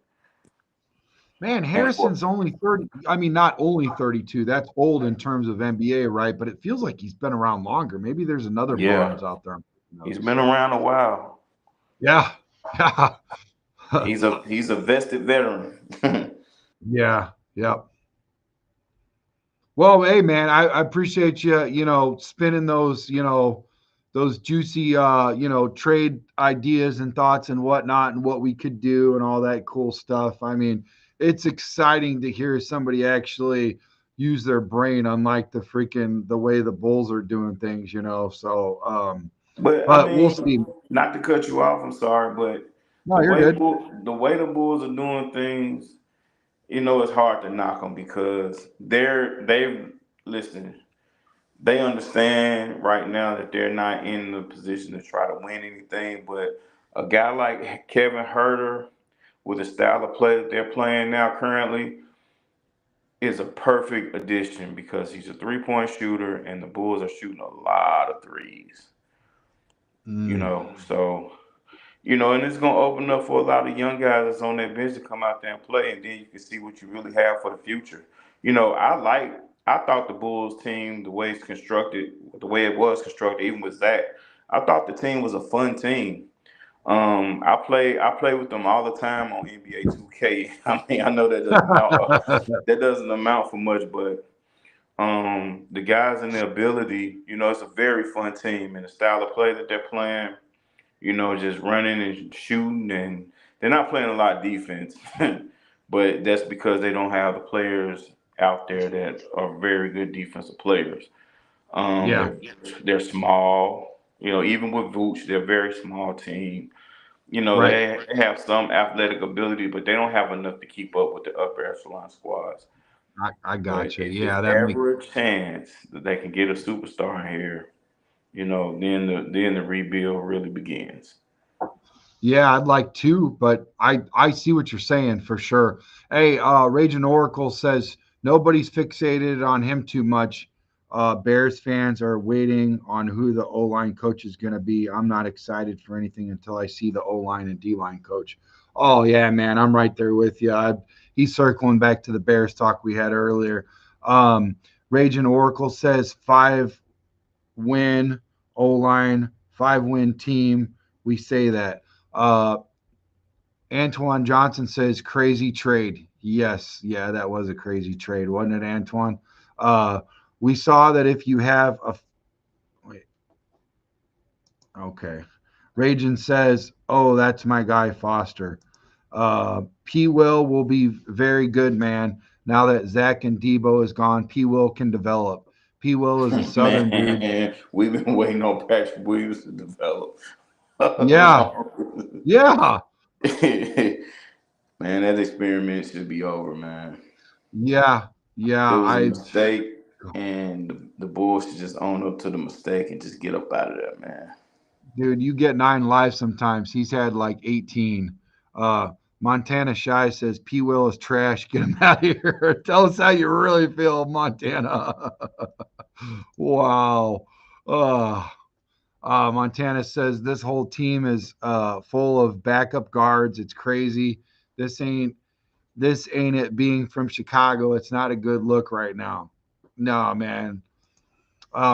Man, And for Harrison's only 30. I mean, not only 32. That's old in terms of NBA, right? But it feels like he's been around longer. Maybe there's another yeah, Barnes out there. he's Notice. been around a while. Yeah. He's a vested veteran. Yeah. Yep. Well, hey man, I appreciate you, spinning those, those juicy trade ideas and thoughts and whatnot and what we could do and all that cool stuff. I mean, it's exciting to hear somebody actually use their brain, unlike the way the Bulls are doing things. So But I but we'll mean, see. not to cut you off, I'm sorry, but No, you're good. The way the Bulls are doing things, it's hard to knock them because they've listen. They understand right now that they're not in the position to try to win anything. But a guy like Kevin Huerter, with the style of play that they're playing now currently, is a perfect addition because he's a 3-point shooter, and the Bulls are shooting a lot of threes. Mm, So and it's gonna open up for a lot of young guys that's on that bench to come out there and play, and then you can see what you really have for the future. I thought the Bulls team, the way it was constructed, even with Zach, I thought the team was a fun team. I play with them all the time on NBA 2K. I mean, I know that doesn't amount for much, but the guys and the ability, it's a very fun team, and the style of play that they're playing, just running and shooting, and they're not playing a lot of defense. But that's because they don't have the players out there that are very good defensive players. yeah, They're small. Even with Vooch, they're a very small team. right. They have some athletic ability, but they don't have enough to keep up with the upper echelon squads. I But gotcha. if Yeah, there's that makes. ever a chance that they can get a superstar in here, then the rebuild really begins. Yeah, I'd like to, but I see what you're saying for sure. Hey, Raging Oracle says nobody's fixated on him too much. Bears fans are waiting on who the O line coach is going to be. I'm not excited for anything until I see the O line and D line coach. Oh yeah, man, I'm right there with you. He's circling back to the Bears talk we had earlier. Um, Raging Oracle says 5-win O line, 5-win team. We say that. Uh, Antoine Johnson says crazy trade. Yes, yeah, that was a crazy trade, wasn't it, Antoine? Uh, we saw that if you have a wait, okay. Ragin says, "Oh, that's my guy Foster." P. Will be very good, man. Now that Zach and Debo is gone, P. Will can develop. P. Will is a Southern dude. Man, we've been waiting on Patrick Williams to develop. Yeah, yeah, Man, that experiment should be over, man. yeah, It yeah. was a mistake, and the Bulls should just own up to the mistake and just get up out of there, man. Dude, you get 9 lives sometimes. He's had like 18. Uh, Montana Shy says P. Will is trash. Get him out of here. Tell us how you really feel, Montana. Wow. Uh, Montana says this whole team is full of backup guards. It's crazy. This ain't this ain't it being from Chicago. It's not a good look right now. No, man.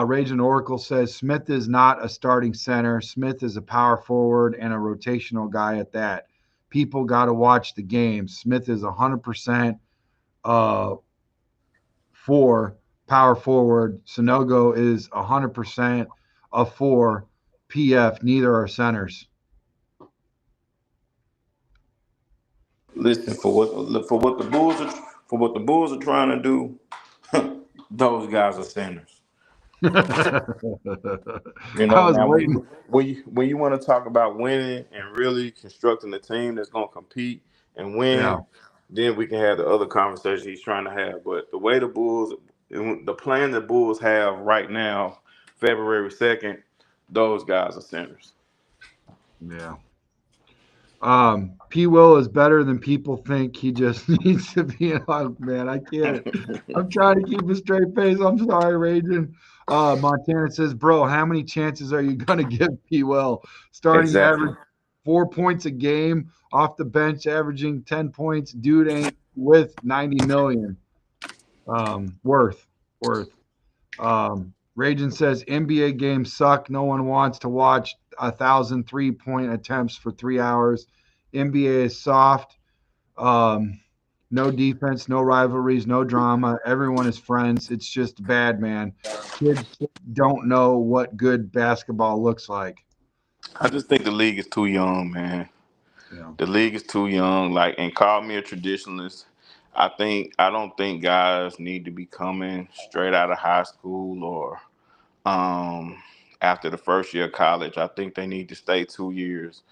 Raging Oracle says Smith is not a starting center. Smith is a power forward and a rotational guy at that. People got to watch the game. Smith is 100% uh, for power forward. Sonogo is 100% a four. PF, neither are centers. Listen, for what the Bulls are trying to do, those guys are centers. I You know, was now waiting. when you want to talk about winning and really constructing a team that's going to compete and Yeah, win, then we can have the other conversation he's trying to have. But the way the Bulls, the plan the Bulls have right now, February 2nd, those guys are centers. yeah. P. Will is better than people think. He just needs to be. Oh man, I can't. I'm trying to keep a straight face. I'm sorry, Raging. Montana says, bro, how many chances are you gonna give P. Will? Starting Exactly. average 4 points a game, off the bench averaging 10 points. Dude ain't with 90 million. Worth. Raging says NBA games suck. No one wants to watch 1,000 3-point attempts for 3 hours. NBA is soft. Um, no defense, no rivalries, no drama. Everyone is friends. It's just bad, man. Kids don't know what good basketball looks like. I just think the league is too young, man. Yeah. The league is too young. Like, and call me a traditionalist. I don't think guys need to be coming straight out of high school or um after the first year of college. I think they need to stay 2 years,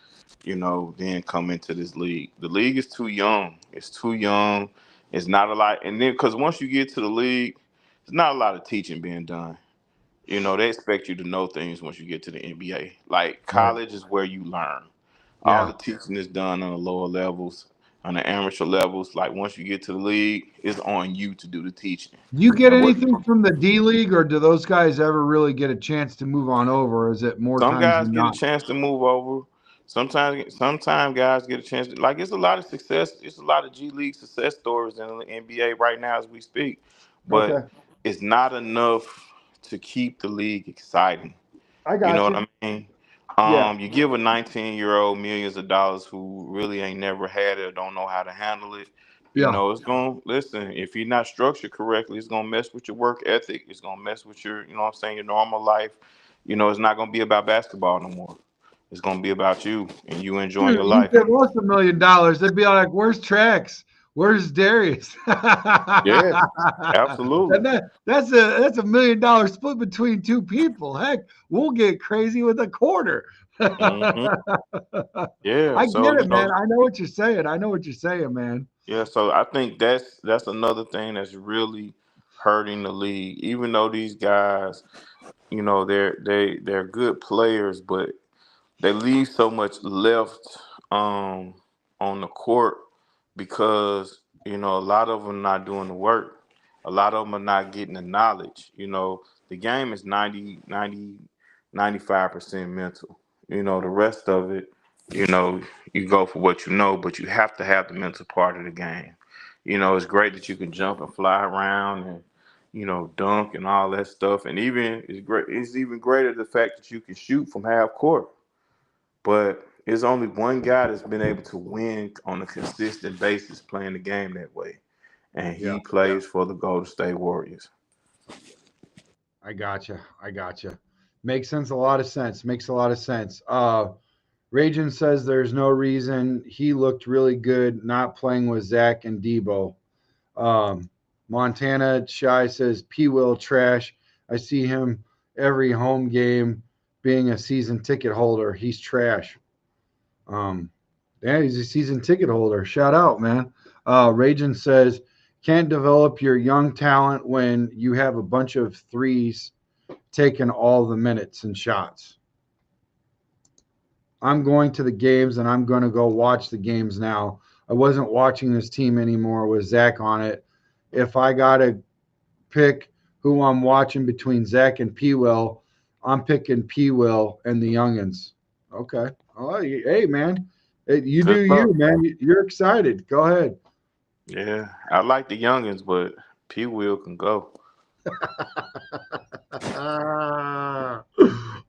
then come into this league. The league is too young. It's too young. It's not a lot. And then, because once you get to the league, there's not a lot of teaching being done. They expect you to know things once you get to the NBA. Like, Right. college is where you learn. All Yeah. the teaching is done on the lower levels, on the amateur levels. Like, once you get to the league, it's on you to do the teaching. Do you get And what anything from the D League, or do those guys ever really get a chance to move on over? Or is it more some times guys than get a not? chance to move over. Sometimes guys get a chance to, like, it's a lot of success. It's a lot of G League success stories in the NBA right now as we speak, but Okay. it's not enough to keep the league exciting. I You know got what you. I mean? Yeah. You give a 19-year-old millions of dollars who really ain't never had it or don't know how to handle it. Yeah. It's gonna listen. If you're not structured correctly, it's gonna mess with your work ethic. It's gonna mess with your, what I'm saying, your normal life. It's not gonna be about basketball no more. It's gonna be about you and you enjoying Dude, your you life. give us $1 million, they'd be like, "Where's Trax? Where's Darius?" and Yeah, absolutely. that's $1 million split between two people. Heck, we'll get crazy with a quarter. hmm Yeah. I So get it, man. I know what you're saying. I know what you're saying, man. yeah. So I think that's another thing that's really hurting the league. Even though these guys, they're good players, but they leave so much left on the court because a lot of them not doing the work. A lot of them are not getting the knowledge. The game is 95% mental. The rest of it, you know you go for what you know, but you have to have the mental part of the game. It's great that you can jump and fly around and dunk and all that stuff, and even it's even greater the fact that you can shoot from half court. But there's only one guy that's been able to win on a consistent basis playing the game that way, and Yeah, he plays for the Golden State Warriors. I gotcha. I gotcha. Makes sense. A lot of sense. Makes a lot of sense. Ragin says there's no reason he looked really good not playing with Zach and Debo. Um, Montana Shy says P. Will trash. I see him every home game being a season ticket holder. He's trash. Um, yeah, he's a season ticket holder. Shout out, man. Ragin says can't develop your young talent when you have a bunch of threes taking all the minutes and shots. I'm going to the games and I'm going to go watch the games now. I wasn't watching this team anymore with Zach on it. If I got to pick who I'm watching between Zach and P. Will, I'm picking P. Will and the Youngins. Okay. Oh, hey, man. You Good do luck. you, man. You're excited. Go ahead. Yeah, I like the youngins, but P. Will can go.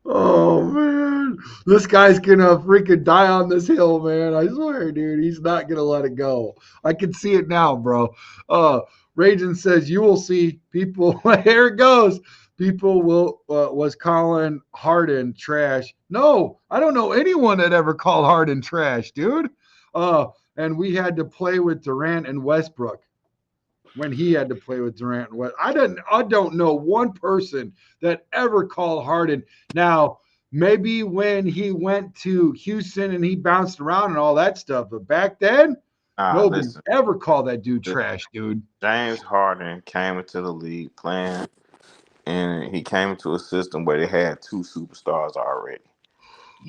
Oh man, this guy's gonna freaking die on this hill, man. I swear, dude, he's not gonna let it go. I can see it now, bro. Uh, Ragin says you will see people. Here it goes. People will was calling Harden trash. No, I don't know anyone that ever called Harden trash, dude. And we had to play with Durant and Westbrook. when he had to play with Durant and West. I don't know one person that ever called Harden. Now, maybe when he went to Houston and he bounced around and all that stuff, but back then, nobody Listen, ever called that dude trash, dude. James Harden came into the league playing, and he came into a system where they had two superstars already.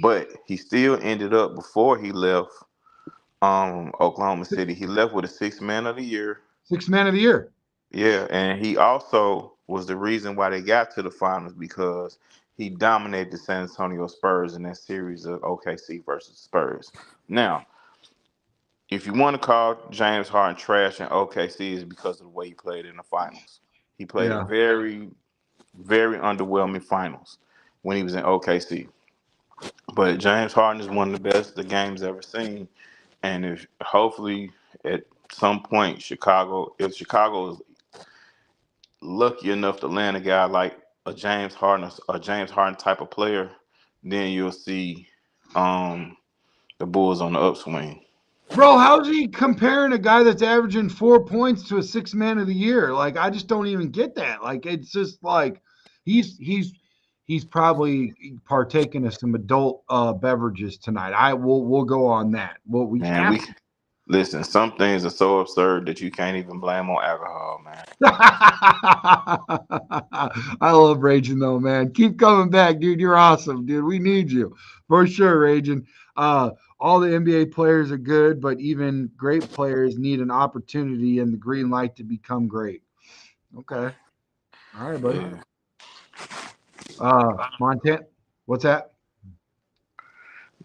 But he still ended up before he left Oklahoma City. He left with a sixth man of the year. Sixth man of the year. Yeah, and he also was the reason why they got to the finals because he dominated the San Antonio Spurs in that series of OKC versus Spurs. Now, if you want to call James Harden trash in OKC, is because of the way he played in the finals. He played a Yeah. very, very underwhelming finals when he was in OKC. But James Harden is one of the best the game's ever seen, and if hopefully at some point if Chicago is lucky enough to land a guy like a James Harden type of player, then you'll see the Bulls on the upswing. Bro, how's he comparing a guy that's averaging 4 points to a sixth man of the year? Like, I just don't even get that. Like, it's just like he's probably partaking of some adult beverages tonight. We'll go on that. Well, we Man, have we listen. Some things are so absurd that you can't even blame on alcohol, man. I love Raging though, man. Keep coming back, dude. You're awesome, dude. We need you for sure, Raging. All the NBA players are good, but even great players need an opportunity and the green light to become great. Okay. All right, buddy. Yeah. Montana, what's that?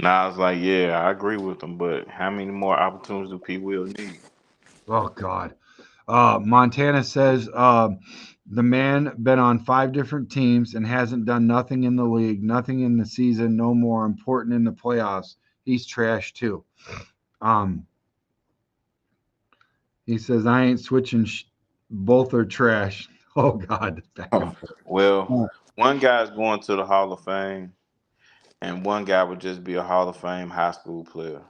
Now I was like, yeah, I agree with them, but how many more opportunities do P. Will need? Oh God. Montana says the man been on 5 different teams and hasn't done nothing in the league, nothing in the season, no more important in the playoffs. He's trash too. Um, he says I ain't switching. Both are trash. Oh God, back and Well, forth. one guy's going to the Hall of Fame, and one guy would just be a Hall of Fame high school player.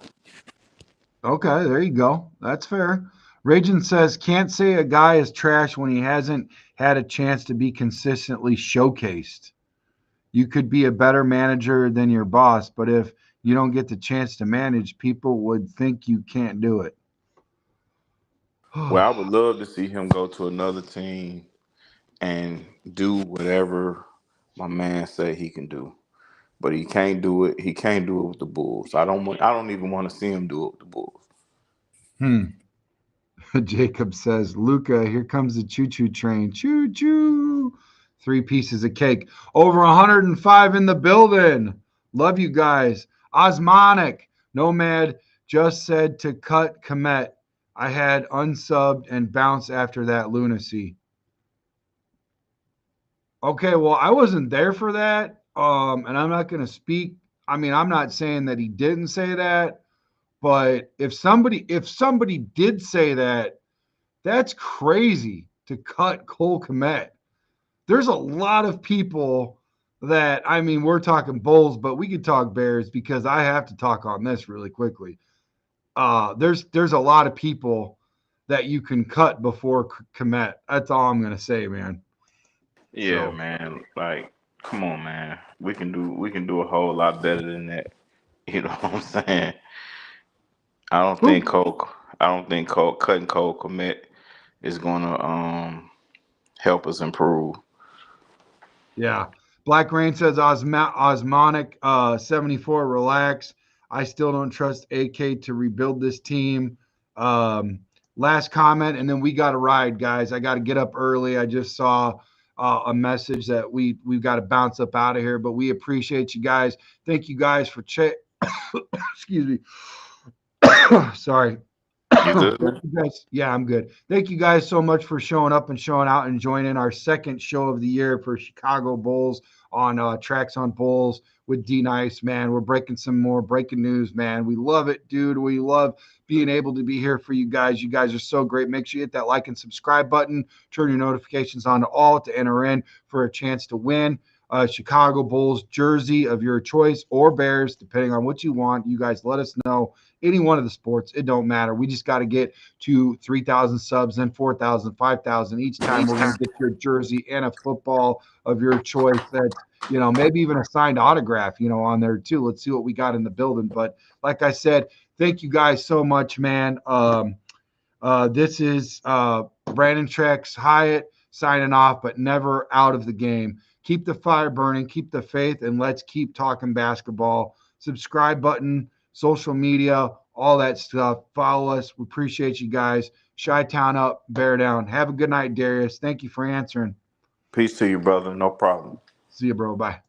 Okay, there you go. That's fair. Ragin says can't say a guy is trash when he hasn't had a chance to be consistently showcased. You could be a better manager than your boss, but if you don't get the chance to manage, people would think you can't do it. Well, I would love to see him go to another team and do whatever my man say he can do. But he can't do it. He can't do it with the Bulls. I don't even want to see him do it with the Bulls. Hmm. Jacob says, Luca, here comes the choo choo train. Choo choo. 3 pieces of cake. Over 105 in the building. Love you guys. Osmonic. Nomad just said to cut Komet. I had unsubbed and bounced after that lunacy. Okay, well, I wasn't there for that. And I'm not going to speak. I mean, I'm not saying that he didn't say that, but if somebody did say that, that's crazy to cut Cole Kmet. There's a lot of people that I mean, we're talking Bulls, but we could talk Bears because I have to talk on this really quickly. There's a lot of people that you can cut before Kmet. That's all I'm gonna say, man. Yeah, So man. Like, come on, man. We can do a whole lot better than that. You know what I'm saying? I don't think who? Cole. I don't think Cole cutting Cole commit is gonna help us improve. Yeah. Black Rain says Osmonic 74. Relax. I still don't trust AK to rebuild this team. Um, Last comment, and then we got to ride, guys. I got to get up early. I just saw a message that we've got to bounce up out of here, but we appreciate you guys. Thank you guys for excuse me. Sorry. You good? Thank you guys. Yeah, I'm good. Thank you guys so much for showing up and showing out and joining our second show of the year for Chicago Bulls on Tracks on Bulls with D Nice, man. We're breaking some more breaking news, man. We love it, dude. We love being able to be here for you guys. You guys are so great. Make sure you hit that like and subscribe button. Turn your notifications on to all to enter in for a chance to win Chicago Bulls jersey of your choice or Bears, depending on what you want. You guys let us know any one of the sports. It don't matter. We just got to get to 3,000 subs, then 4,000, 5,000. Each time we're going to get your jersey and a football of your choice that's, maybe even a signed autograph, on there too. Let's see what we got in the building. But like I said, thank you guys so much, man. This is Brandon Trex Hyatt signing off, but never out of the game. Keep the fire burning, keep the faith, and let's keep talking basketball. Subscribe button, social media, all that stuff. Follow us. We appreciate you guys. Chi-Town up, bear down. Have a good night, Darius. Thank you for answering. Peace to you, brother. No problem. See you, bro. Bye.